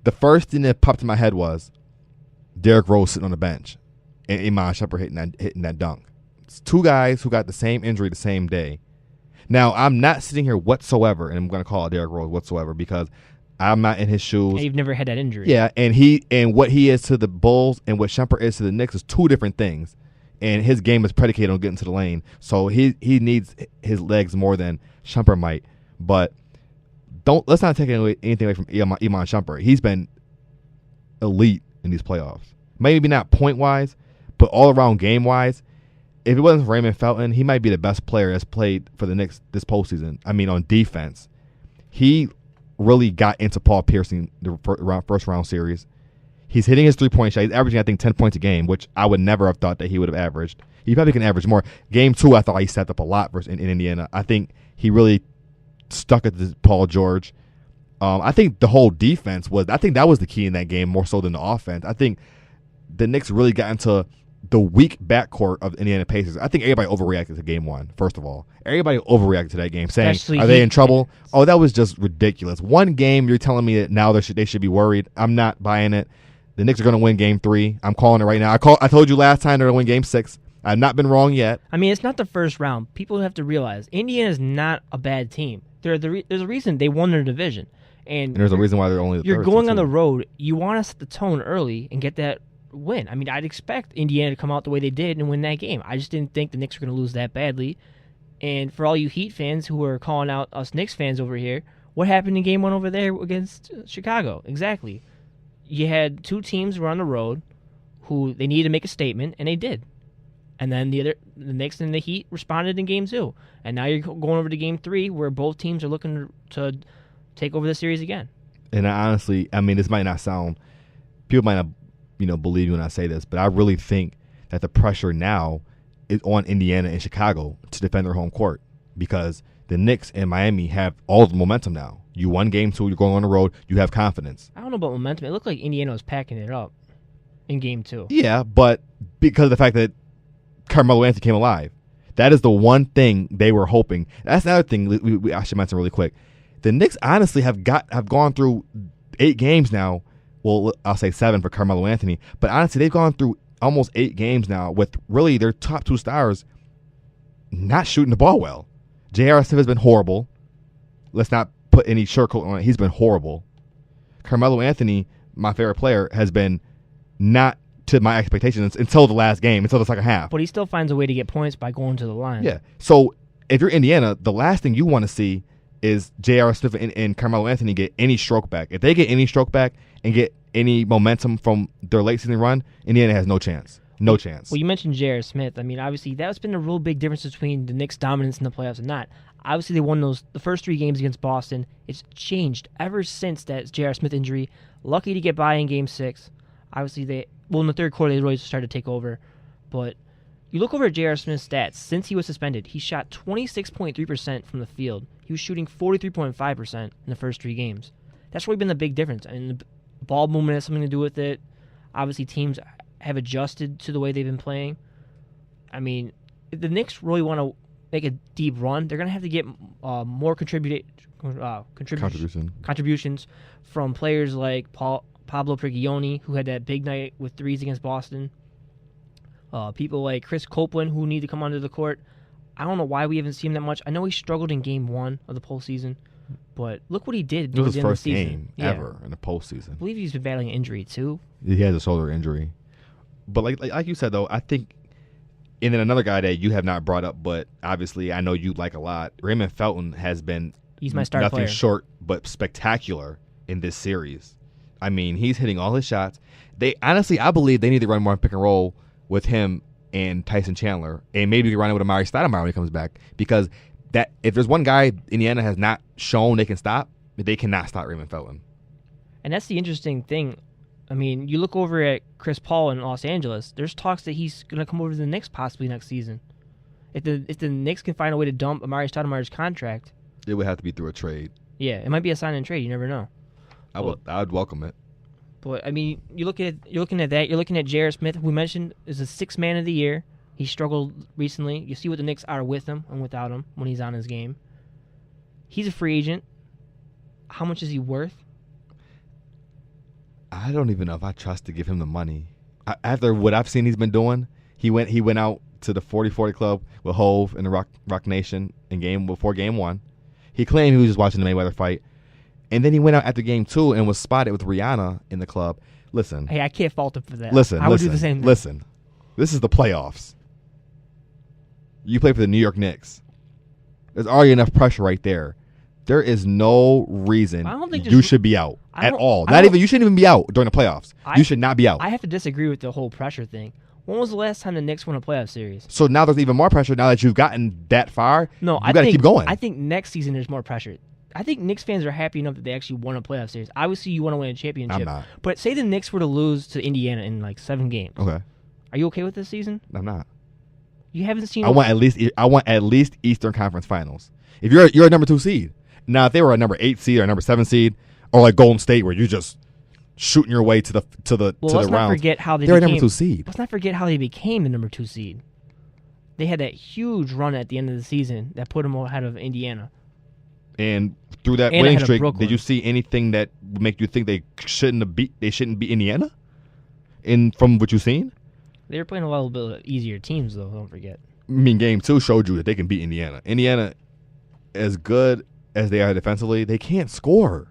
D: the first thing that popped in my head was Derrick Rose sitting on the bench and Iman Shumpert hitting that dunk. It's two guys who got the same injury the same day. Now, I'm not sitting here whatsoever, and I'm going to call it Derrick Rose whatsoever because I'm not in his shoes.
A: And you've never had that injury.
D: Yeah, and what he is to the Bulls and what Shumpert is to the Knicks is two different things. And his game is predicated on getting to the lane. So he needs his legs more than Shumpert might. But let's not take anything away from Iman Shumpert. He's been elite in these playoffs. Maybe not point-wise, but all-around game-wise. If it wasn't for Raymond Felton, he might be the best player that's played for the Knicks this postseason. I mean, on defense. He really got into Paul Pierce in the first-round series. He's hitting his three-point shot. He's averaging, I think, 10 points a game, which I would never have thought that he would have averaged. He probably can average more. Game 2, I thought he stepped up a lot in Indiana. I think he really stuck at Paul George. I think the whole defense that was the key in that game more so than the offense. I think the Knicks really got into the weak backcourt of the Indiana Pacers. I think everybody overreacted to Game 1, first of all. Everybody overreacted to that game, saying, are they in trouble? Oh, that was just ridiculous. One game, you're telling me that now they should be worried. I'm not buying it. The Knicks are going to win Game 3. I'm calling it right now. I told you last time they're going to win Game 6. I've not been wrong yet.
A: I mean, it's not the first round. People have to realize Indiana is not a bad team. There's a reason they won their division. And
D: there's a reason why they're only the
A: You're going on the road. You want to set the tone early and get that win. I mean, I'd expect Indiana to come out the way they did and win that game. I just didn't think the Knicks were going to lose that badly. And for all you Heat fans who are calling out us Knicks fans over here, what happened in Game 1 over there against Chicago? Exactly. You had two teams who were on the road who they needed to make a statement, and they did. And then the Knicks and the Heat responded in Game 2. And now you're going over to Game 3 where both teams are looking to take over the series again.
D: And honestly, I mean, this might not sound – people might not believe me when I say this, but I really think that the pressure now is on Indiana and Chicago to defend their home court because the Knicks and Miami have all the momentum now. You won Game 2, you're going on the road, you have confidence.
A: I don't know about momentum. It looked like Indiana was packing it up in Game 2.
D: Yeah, but because of the fact that Carmelo Anthony came alive. That is the one thing they were hoping. That's another thing I should mention really quick. The Knicks honestly have gone through 8 games now. Well, I'll say 7 for Carmelo Anthony. But honestly, they've gone through almost 8 games now with really their top 2 stars not shooting the ball well. J.R. Smith has been horrible. Let's not put any sugarcoat on it. He's been horrible. Carmelo Anthony, my favorite player, has been not to my expectations until the last game, until the second half.
A: But he still finds a way to get points by going to the line.
D: Yeah. So if you're Indiana, the last thing you want to see is J.R. Smith and Carmelo Anthony get any stroke back. If they get any stroke back and get any momentum from their late season run, Indiana has no chance. No chance.
A: Well, you mentioned J.R. Smith. I mean, obviously, that's been a real big difference between the Knicks' dominance in the playoffs and not. Obviously, they won the first 3 games against Boston. It's changed ever since that J.R. Smith injury. Lucky to get by in Game 6. Obviously, in the third quarter, they really started to take over. But you look over at J.R. Smith's stats. Since he was suspended, he shot 26.3% from the field. He was shooting 43.5% in the first 3 games. That's really been the big difference. I mean, the ball movement has something to do with it. Obviously, teams have adjusted to the way they've been playing. I mean, if the Knicks really want to make a deep run, they're going to have to get more contributions from players like Pablo Prigioni, who had that big night with 3s against Boston. People like Chris Copeland, who need to come onto the court. I don't know why we haven't seen him that much. I know he struggled in Game 1 of the postseason, But look what he did.
D: It was his
A: during the
D: first
A: season.
D: game ever in the postseason.
A: I believe he's been battling injury too.
D: He has a shoulder injury. But like you said, though, I think, and then another guy that you have not brought up, but obviously I know you like a lot, Raymond Felton has been
A: He's my star
D: nothing
A: player.
D: short but spectacular in this series. I mean, he's hitting all his shots. I believe they need to run more pick and roll with him and Tyson Chandler, and maybe run it with Amari Stoudemire when he comes back, because that if there's one guy Indiana has not shown they can stop, they cannot stop Raymond Felton.
A: And that's the interesting thing. I mean, you look over at Chris Paul in Los Angeles. There's talks that he's going to come over to the Knicks possibly next season. If the Knicks can find a way to dump Amari Stoudemire's contract,
D: it would have to be through a trade.
A: Yeah, it might be a sign and trade. You never know.
D: I would welcome it.
A: But I mean, you're looking at that. You're looking at J.R. Smith, who we mentioned is a sixth man of the year. He struggled recently. You see what the Knicks are with him and without him when he's on his game. He's a free agent. How much is he worth?
D: I don't even know if I trust to give him the money. After what I've seen he's been doing, he went out to the 40-40 club with Hove and the Rock Nation before game 1. He claimed he was just watching the Mayweather fight. And then he went out after game 2 and was spotted with Rihanna in the club. Listen.
A: Hey, I can't fault him for that.
D: Listen.
A: I would do the same thing.
D: Listen. This is the playoffs. You play for the New York Knicks. There's already enough pressure right there. There is no reason you should be out at all. You shouldn't even be out during the playoffs. You should not be out.
A: I have to disagree with the whole pressure thing. When was the last time the Knicks won a playoff series?
D: So now there's even more pressure now that you've gotten that far.
A: No,
D: you got to keep going.
A: I think next season there's more pressure. I think Knicks fans are happy enough that they actually won a playoff series. Obviously, you want to win a championship.
D: I'm not.
A: But say the Knicks were to lose to Indiana in like 7 games.
D: Okay.
A: Are you okay with this season?
D: I'm not.
A: You haven't seen.
D: I want at least Eastern Conference Finals. If you're a number 2 seed. Now, if they were a number 8 seed or a number 7 seed, or like Golden State, where you're just shooting your way to the
A: let's not
D: round,
A: forget how
D: they're a number 2 seed.
A: Let's not forget how they became the number 2 seed. They had that huge run at the end of the season that put them ahead of Indiana.
D: And through that winning streak, did you see anything that would make you think they shouldn't beat Indiana? From what you've seen?
A: They were playing a little bit easier teams, though. Don't forget.
D: I mean, game 2 showed you that they can beat Indiana. Indiana, as good as they are defensively, they can't score.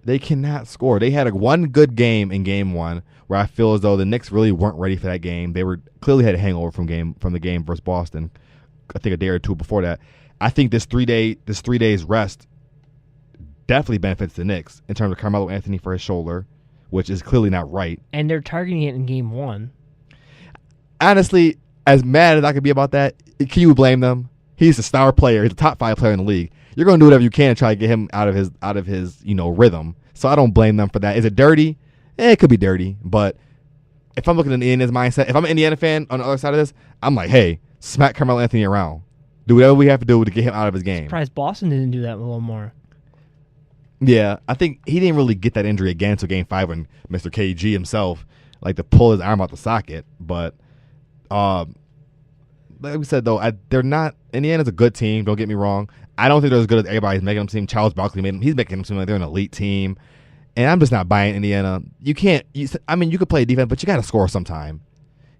D: They cannot score. They had one good game in game 1 where I feel as though the Knicks really weren't ready for that game. They clearly had a hangover from the game versus Boston. I think a day or 2 before that. I think this 3 days rest definitely benefits the Knicks in terms of Carmelo Anthony for his shoulder, which is clearly not right.
A: And they're targeting it in game 1.
D: Honestly, as mad as I could be about that, can you blame them? He's a star player. He's a top 5 player in the league. You're going to do whatever you can to try to get him out of his rhythm. So I don't blame them for that. Is it dirty? It could be dirty. But if I'm looking at Indiana's mindset, if I'm an Indiana fan on the other side of this, I'm like, hey, smack Carmelo Anthony around. Do whatever we have to do to get him out of his game.
A: Surprised Boston didn't do that a little more.
D: Yeah, I think he didn't really get that injury again until game 5 when Mr. KG himself to pull his arm out the socket. But like we said, though, they're not. Indiana's a good team. Don't get me wrong. I don't think they're as good as everybody's making them seem. Charles Barkley he's making them seem like they're an elite team, and I'm just not buying Indiana. You can't. You could play defense, but you got to score sometime,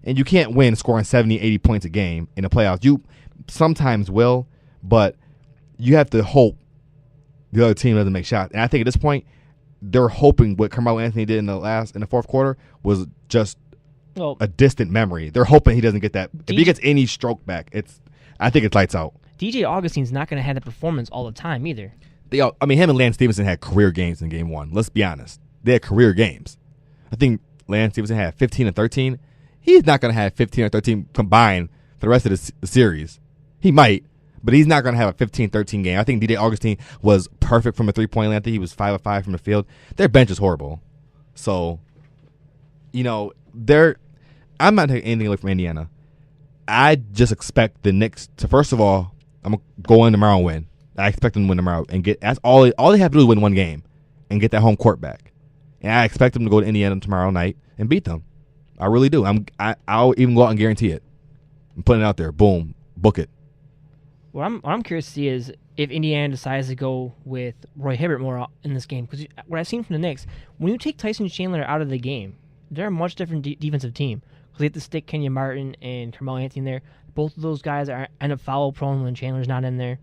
D: and you can't win scoring 70, 80 points a game in the playoffs. You sometimes will, but you have to hope the other team doesn't make shots. And I think at this point, they're hoping what Carmelo Anthony did in the fourth quarter was just a distant memory. They're hoping he doesn't get that. If he gets any stroke back, I think it's lights out.
A: DJ Augustine's not going to have that performance all the time either.
D: Him and Lance Stevenson had career games in game 1. Let's be honest. They had career games. I think Lance Stevenson had 15 and 13. He's not going to have 15 or 13 combined for the rest of the series. He might, but he's not going to have a 15-13 game. I think DJ Augustine was perfect from a three-point line. I think he was 5 of 5 from the field. Their bench is horrible. So, I'm not taking anything away from Indiana. I just expect the Knicks to, first of all, I'm going to go in tomorrow and win. I expect them to win tomorrow and that's all they have to do is win one game and get that home court back. And I expect them to go to Indiana tomorrow night and beat them. I really do. I'll even go out and guarantee it. I'm putting it out there. Boom. Book it.
A: What I'm curious to see is if Indiana decides to go with Roy Hibbert more in this game. Because what I've seen from the Knicks, when you take Tyson Chandler out of the game, they're a much different defensive team. Because they have to stick Kenyon Martin and Carmelo Anthony in there. Both of those guys end up foul prone when Chandler's not in there.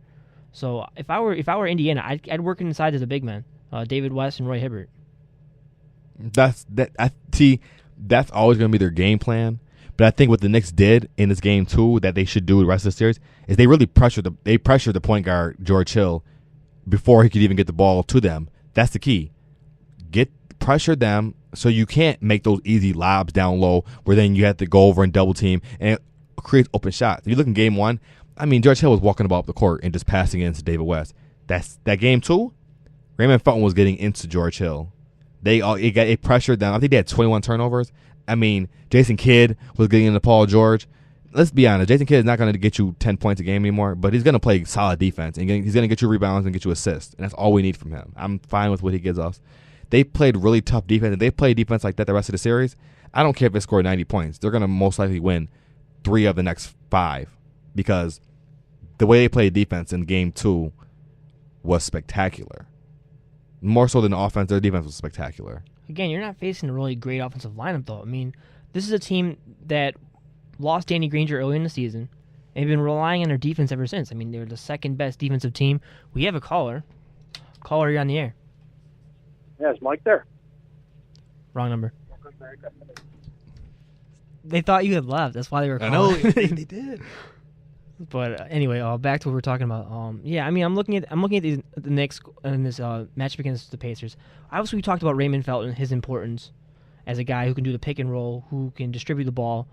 G: So if I were Indiana, I'd work inside as a big man, David West and Roy Hibbert.
D: That's always going to be their game plan. But I think what the Knicks did in this game too, that they should do the rest of the series, is they really pressured the point guard George Hill before he could even get the ball to them. That's the key. Pressure them so you can't make those easy lobs down low where then you have to go over and double team and it creates open shots. If you look in game 1, I mean, George Hill was walking the ball up the court and just passing it into David West. That game 2, Raymond Felton was getting into George Hill. It pressured them. I think they had 21 turnovers. I mean, Jason Kidd was getting into Paul George. Let's be honest. Jason Kidd is not going to get you 10 points a game anymore, but he's going to play solid defense, and he's going to get you rebounds and get you assists, and that's all we need from him. I'm fine with what he gives us. They played really tough defense, and they play defense like that the rest of the series. I don't care if they score 90 points. They're going to most likely win 3 of the next 5 because the way they played defense in game 2 was spectacular. More so than the offense, their defense was spectacular.
G: Again, you're not facing a really great offensive lineup, though. I mean, this is a team that lost Danny Granger early in the season, and they've been relying on their defense ever since. I mean, they're the second best defensive team. We have a caller. Caller, you're on the air.
K: Yeah, is Mike there?
G: Wrong number. They thought you had left. That's why they were calling.
D: I know they did.
G: But anyway, back to what we're talking about. Yeah, I mean, I'm looking at the Knicks in this matchup against the Pacers. Obviously, we talked about Raymond Felton, his importance as a guy who can do the pick and roll, who can distribute the ball.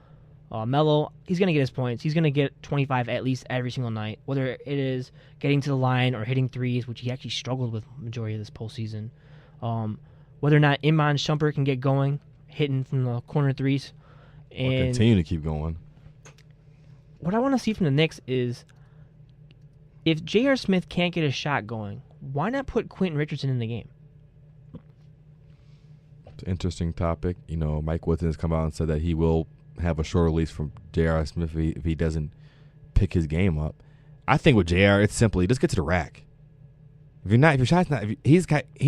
G: Melo, he's going to get his points. He's going to get 25 at least every single night, whether it is getting to the line or hitting threes, which he actually struggled with the majority of this postseason. Whether or not Iman Shumpert can get going, hitting from the corner threes. And
D: we'll continue to keep going.
G: What I want to see from the Knicks is if J.R. Smith can't get a shot going, why not put Quentin Richardson in the game?
D: It's an interesting topic. You know, Mike Woodson has come out and said that he will have a short release from J.R. Smith if he doesn't pick his game up. I think with J.R., it's simply just get to the rack. He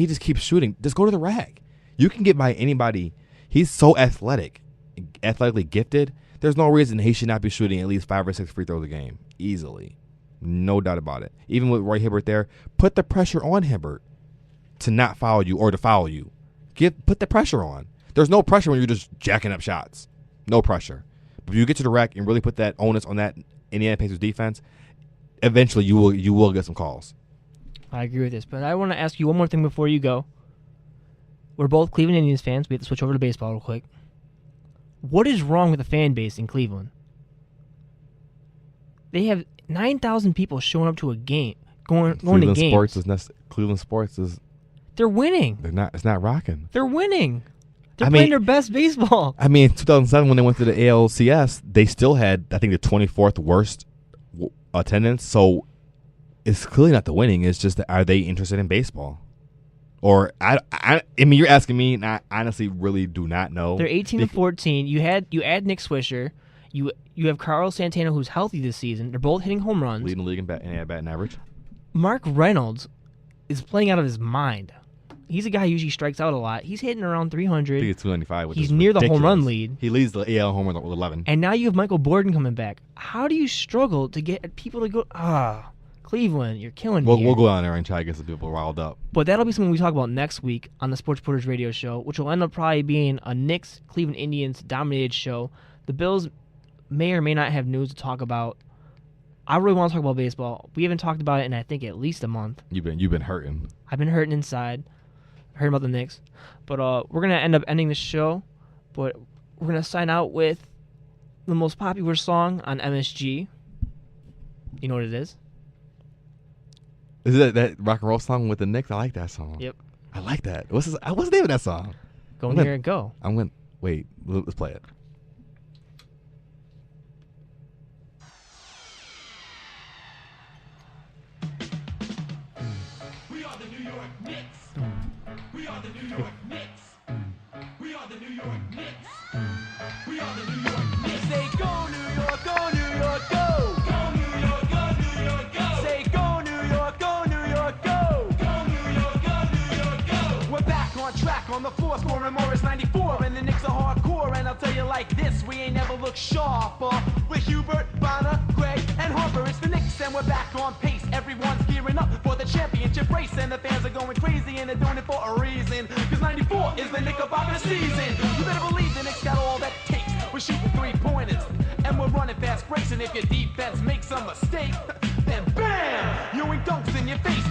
D: just keeps shooting. Just go to the rack. You can get by anybody. He's so athletically gifted. There's no reason he should not be shooting at least 5 or 6 free throws a game easily. No doubt about it. Even with Roy Hibbert there, put the pressure on Hibbert to not foul you or to foul you. Put the pressure on. There's no pressure when you're just jacking up shots. No pressure. But if you get to the rack and really put that onus on that Indiana Pacers defense, eventually you will get some calls.
G: I agree with this, but I want to ask you one more thing before you go. We're both Cleveland Indians fans. We have to switch over to baseball real quick. What is wrong with the fan base in Cleveland? They have 9,000 people showing up to a game, going to games.
D: Cleveland sports is.
G: They're winning.
D: It's not rocking.
G: They're winning. They're playing their best baseball.
D: I mean, in 2007 when they went to the ALCS, they still had, I think, the 24th worst attendance. So it's clearly not the winning. It's just that are they interested in baseball? Or I mean, you're asking me, and I honestly really do not know.
G: They're 18-14. You add Nick Swisher. You have Carlos Santana, who's healthy this season. They're both hitting home runs.
D: Leading the league in batting average.
G: Mark Reynolds is playing out of his mind. He's a guy who usually strikes out a lot. He's hitting around 300.
D: I think it's 295.
G: He's near the home run lead.
D: He leads the AL home run with 11.
G: And now you have Michael Borden coming back. How do you struggle to get people to go? Cleveland, you're killing me.
D: We'll go down there and try to get some people riled up.
G: But that'll be something we talk about next week on the Sports Reporters Radio Show, which will end up probably being a Knicks Cleveland Indians dominated show. The Bills may or may not have news to talk about. I really want to talk about baseball. We haven't talked about it in I think at least a month.
D: You've been hurting.
G: I've been hurting inside. Heard about the Knicks. But we're gonna end up ending the show. But we're gonna sign out with the most popular song on MSG. You know what it is?
D: Is it that rock and roll song with the Knicks? I like that song.
G: Yep.
D: I like that. What's the name of that song?
G: Go near and go.
D: Wait, let's play it.
L: We are the New York Knicks. We are the New York Knicks. We are the New York Knicks. We are the New York Knicks. Say go New York, go New York, go. Go New York, go New York, go. Say go New York, go New York, go. Go New York, go New York, go. We're back on track on the floor, scoring Morris 94, and the Knicks are hardcore. And I'll tell you like this, we ain't never looked sharper. With Hubert, Bonner, Gray, and Harper, it's the Knicks, and we're back on pace. Everyone's gearing championship race, and the fans are going crazy, and they're doing it for a reason. Cause 94 is the Knickerbocker season. You better believe the Knicks got all that it takes. We're shooting 3-pointers, and we're running fast breaks, and if your defense makes a mistake, then BAM! You ain't dunks in your face.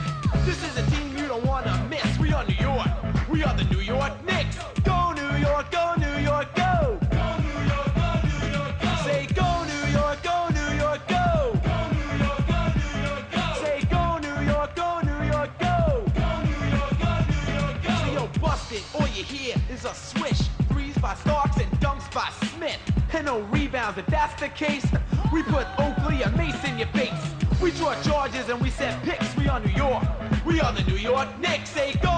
L: This is a team you don't wanna miss. We are New York. We are the New York Knicks. Go New York, go New York, go! Go New York, go New York, go! Say go New York, go New York, go! Go New York, go New York, go! Say go New York, go New York, go! Go New York, go New York, go! So yo, bust it, all you hear is a swish. Threes by Starks and dunks by Smith. And no rebounds, if that's the case, we put Oakley and Mace in your face. We draw charges and we set picks. We are New York. We are the New York Knicks. Say go